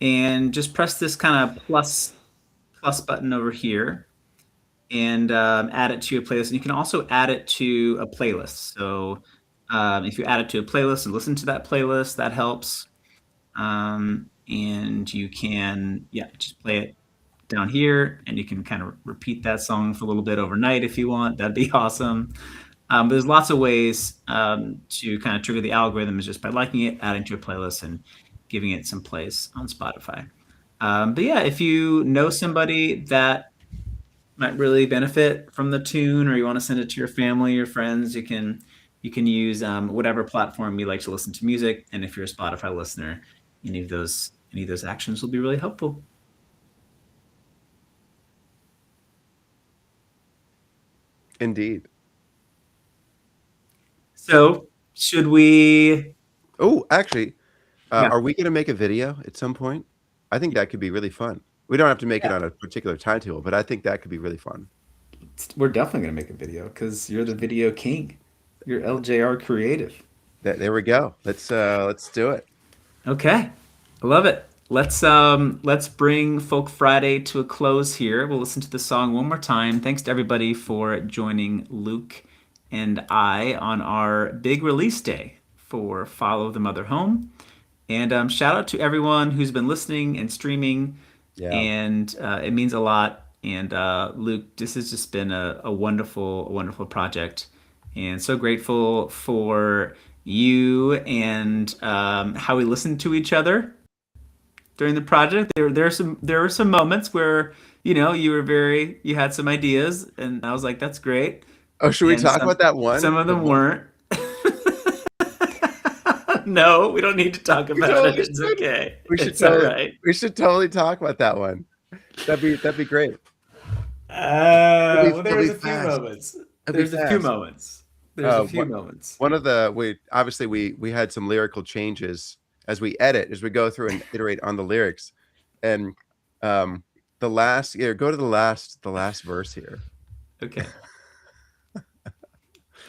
and just press this kind of plus button over here and add it to your playlist. And you can also add it to a playlist. So if you add it to a playlist and listen to that playlist, that helps. And you can, just play it down here, and you can kind of repeat that song for a little bit overnight if you want. That'd be awesome. But there's lots of ways to kind of trigger the algorithm is just by liking it, adding to a playlist, and giving it some place on Spotify. But yeah, if you know somebody that might really benefit from the tune, or you want to send it to your family, your friends, you can use whatever platform you like to listen to music. And if you're a Spotify listener, any of those actions will be really helpful. Indeed. So should we? Oh, actually, Yeah. are we going to make a video at some point? I think that could be really fun. We don't have to make it on a particular timetable, but I think that could be really fun. We're definitely going to make a video because you're the video king. You're LJR creative. There we go. Let's do it. Okay. I love it. Let's bring Folk Friday to a close here. We'll listen to the song one more time. Thanks to everybody for joining Luke and I on our big release day for Follow the Mother Home. And shout out to everyone who's been listening and streaming. Yeah. And it means a lot. And Luke, this has just been a wonderful project. And so grateful for you and how we listened to each other during the project. There were some moments where you had some ideas, and I was like, that's great. Oh, should we And talk about that one? Some of them weren't. No, we don't need to talk about it. It's okay. It's all right. We should totally talk about that one. That'd be great. Well, there's a few moments. There's a few moments. One of the we had some lyrical changes as we go through and iterate on the lyrics, and go to the last verse here. Okay.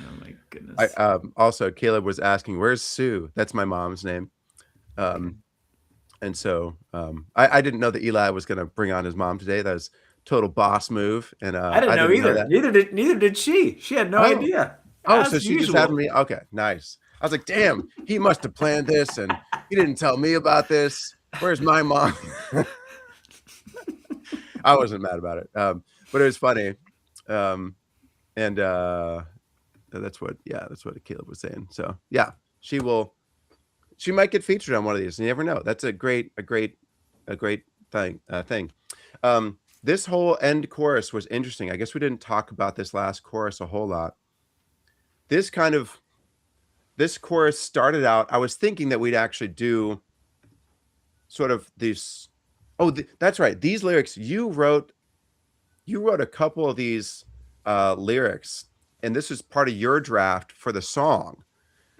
Oh my goodness. Also, Caleb was asking, "Where's Sue?" That's my mom's name. And so I didn't know that Eli was going to bring on his mom today. That was total boss move, and I didn't know either. Neither did she. She had no idea. Oh, As so she usual. just had me. Okay, nice. I was like, damn, he must have planned this, and he didn't tell me about this. Where's my mom? I wasn't mad about it, but it was funny, and that's what Caleb was saying. So yeah, she might get featured on one of these. You never know. That's a great thing. This whole end chorus was interesting. I guess we didn't talk about this last chorus a whole lot. This chorus started out, I was thinking that we'd actually do sort of these. Oh, that's right. These lyrics, you wrote a couple of these lyrics, and this is part of your draft for the song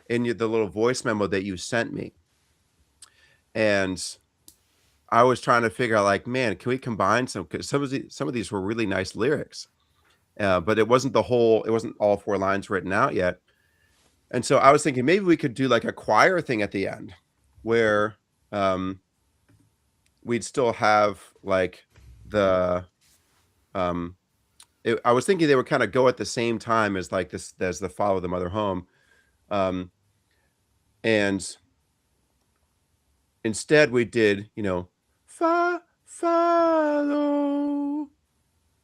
in the little voice memo that you sent me. And I was trying to figure out, like, man, can we combine some? Because some of these were really nice lyrics, but it wasn't all 4 lines written out yet. And so I was thinking maybe we could do like a choir thing at the end, where we'd still have like the. I was thinking they would kind of go at the same time as like this, as the Follow the Mother Home, and instead we did, follow,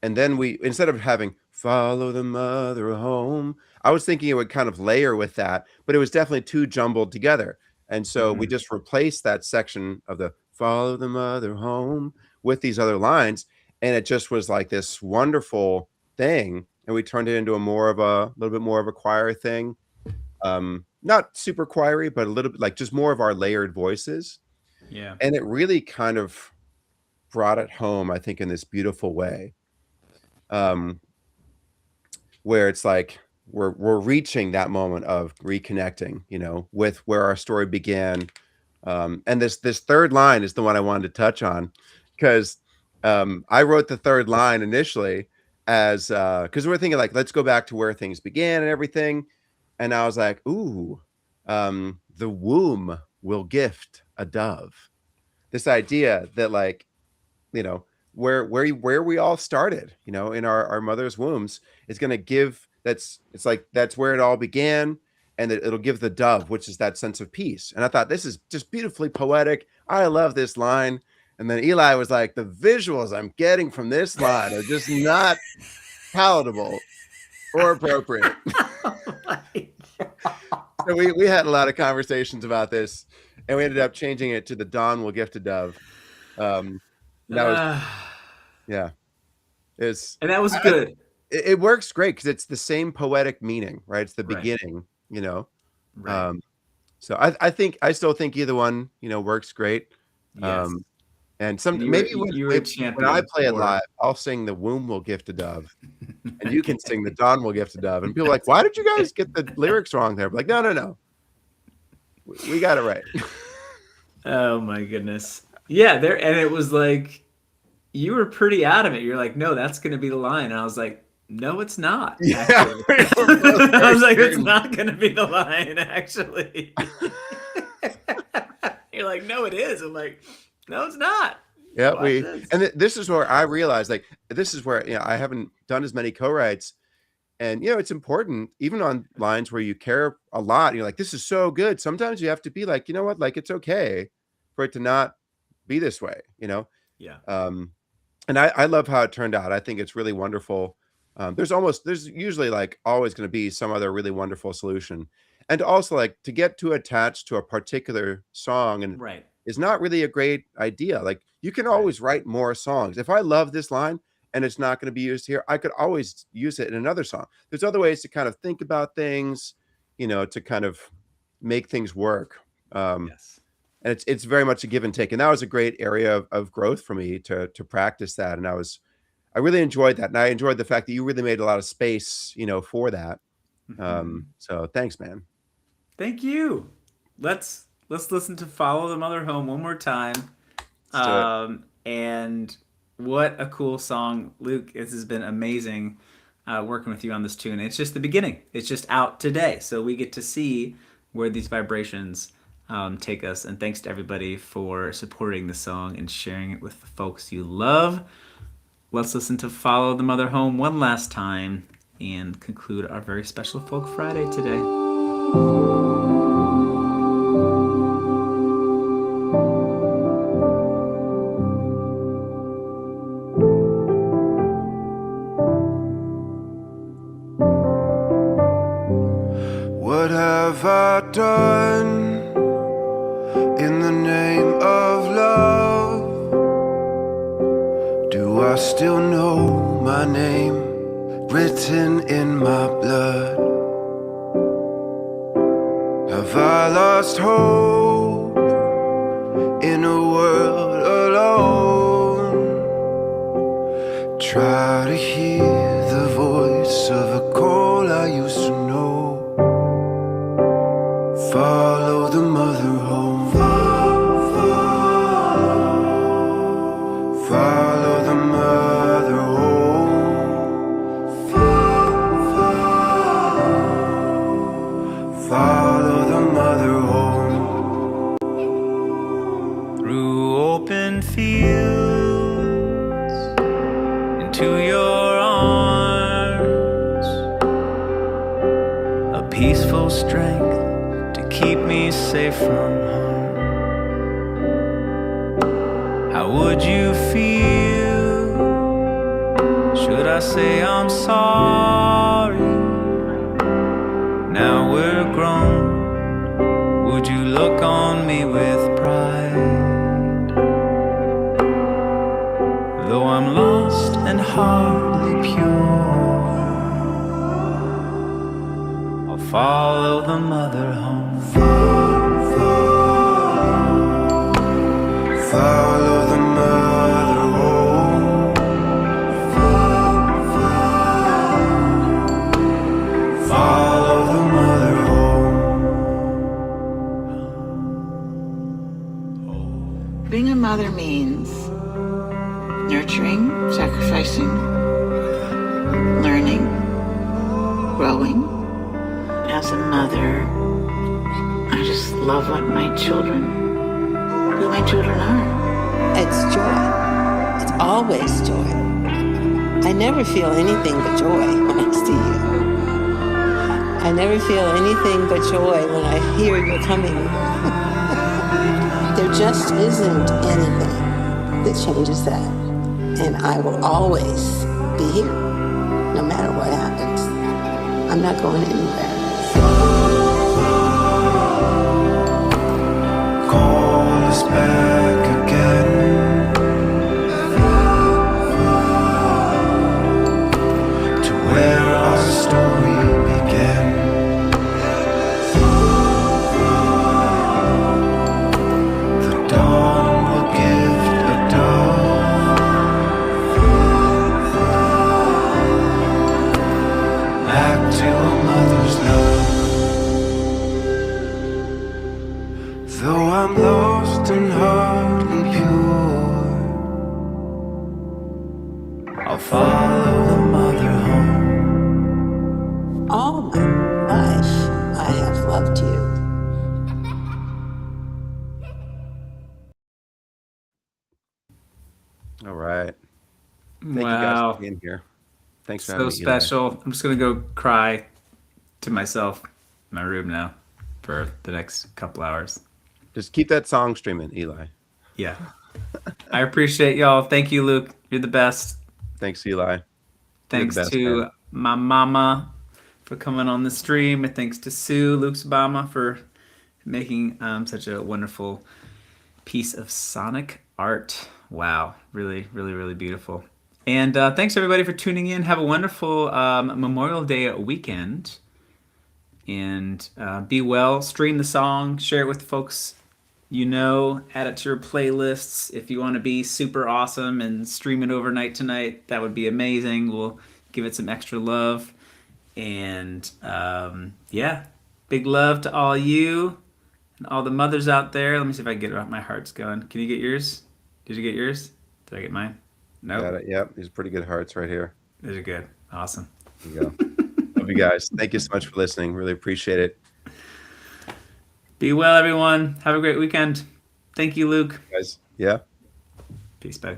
and then instead of having Follow the Mother Home, I was thinking it would kind of layer with that, but it was definitely too jumbled together. And so we just replaced that section of the Follow the Mother Home with these other lines. and it just was like this wonderful thing. And we turned it into a little bit more of a choir thing. Not super choiry, but a little bit like just more of our layered voices. Yeah. And it really kind of brought it home, I think, in this beautiful way. Where it's like we're reaching that moment of reconnecting, with where our story began. And this third line is the one I wanted to touch on, because I wrote the third line initially as because we're thinking like, let's go back to where things began and everything. And I was like, ooh, the womb will gift a dove. This idea that like, where we all started, in our mother's wombs is going to give, that's where it all began. And that it'll give the dove, which is that sense of peace. And I thought, this is just beautifully poetic. I love this line. And then Eli was like, the visuals I'm getting from this line are just not palatable or appropriate. So we had a lot of conversations about this, and we ended up changing it to the dawn will gift a dove. That was, yeah. And that was good. It works great because it's the same poetic meaning, right? It's the beginning, Right. So I still think either one, works great. Yes. And you were a when champion I play it for- live, I'll sing the womb will gift a dove, and you can sing the dawn will gift a dove. And people are like, why did you guys get the lyrics wrong there? I'm like, no. We got it right. Oh my goodness. Yeah, and it was like, you were pretty adamant. You're like, no, that's going to be the line. And I was like, no, it's not. Yeah. I was like, it's not going to be the line, actually. You're like, no, it is. I'm like, no, it's not. Yeah, Watch this. this is where I realized, like, this is where I haven't done as many co-writes, and it's important even on lines where you care a lot. You're like, this is so good. Sometimes you have to be like, you know what, like it's okay for it to not be this way, Yeah. And I love how it turned out. I think it's really wonderful. There's usually like always going to be some other really wonderful solution, and also like to get too attached to a particular song and Right. is not really a great idea. Like you can always write more songs. If I love this line and it's not going to be used here, I could always use it in another song. There's other ways to kind of think about things, to kind of make things work. Yes. And it's very much a give and take. And that was a great area of growth for me to practice that. And I really enjoyed that. And I enjoyed the fact that you really made a lot of space, for that. So thanks, man. Thank you. Let's listen to Follow the Mother Home one more time. Let's do it. And what a cool song. Luke, this has been amazing working with you on this tune. It's just the beginning. It's just out today. So we get to see where these vibrations take us. And thanks to everybody for supporting the song and sharing it with the folks you love. Let's listen to Follow the Mother Home one last time and conclude our very special Folk Friday today. What have I done in the name of love? Do I still know my name written in my blood? Have I lost hope in a world alone? Try to hear the voice of a call I used to know. Follow the mother home. Follow the mother home. Follow the mother home. Through open fields, into your arms, a peaceful strength to keep me safe from harm. How would you feel? Should I say I'm sorry? Now we're grown, would you look on me with pride? Though I'm lost and hardly pure. I'll follow the mother home. Follow the mother home. Follow the mother home. Being a mother means nurturing, sacrificing, learning, growing. As a mother, I just love what my children, who my children are. It's joy. It's always joy. I never feel anything but joy when I see you. I never feel anything but joy when I hear you're coming. There just isn't anything that changes that. And I will always be here, no matter what happens. I'm not going anywhere. Call us back again. To where our story began. The dawn will give a dove back to a mother's love. Though I'm lost and hardly pure, I'll follow the mother home. All my life, I have loved you. All right. Thank you guys Wow. for being here. Thanks for having So me, Eli. special. I'm just going to go cry to myself in my room now for the next couple hours. Just keep that song streaming, Eli. Yeah. I appreciate y'all. Thank you, Luke. You're the best. Thanks, Eli. Thanks best, to man. my mama for coming on the stream. And thanks to Sue, Luke's mama, for making such a wonderful piece of sonic art. Wow. Really, really, really beautiful. And thanks, everybody, for tuning in. Have a wonderful Memorial Day weekend. And be well. Stream the song. Share it with folks you know. Add it to your playlists. If you want to be super awesome and stream it overnight tonight, that would be amazing. We'll give it some extra love. And yeah, big love to all you and all the mothers out there. Let me see if I can get my hearts going. Can you get yours? Did you get yours? Did I get mine? No. Got it. Yep. These pretty good hearts right here. Those are good. Awesome. There you go. Love you guys. Thank you so much for listening. Really appreciate it. Be well, everyone. Have a great weekend. Thank you, Luke. Guys. Yeah. Peace, bye.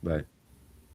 Bye.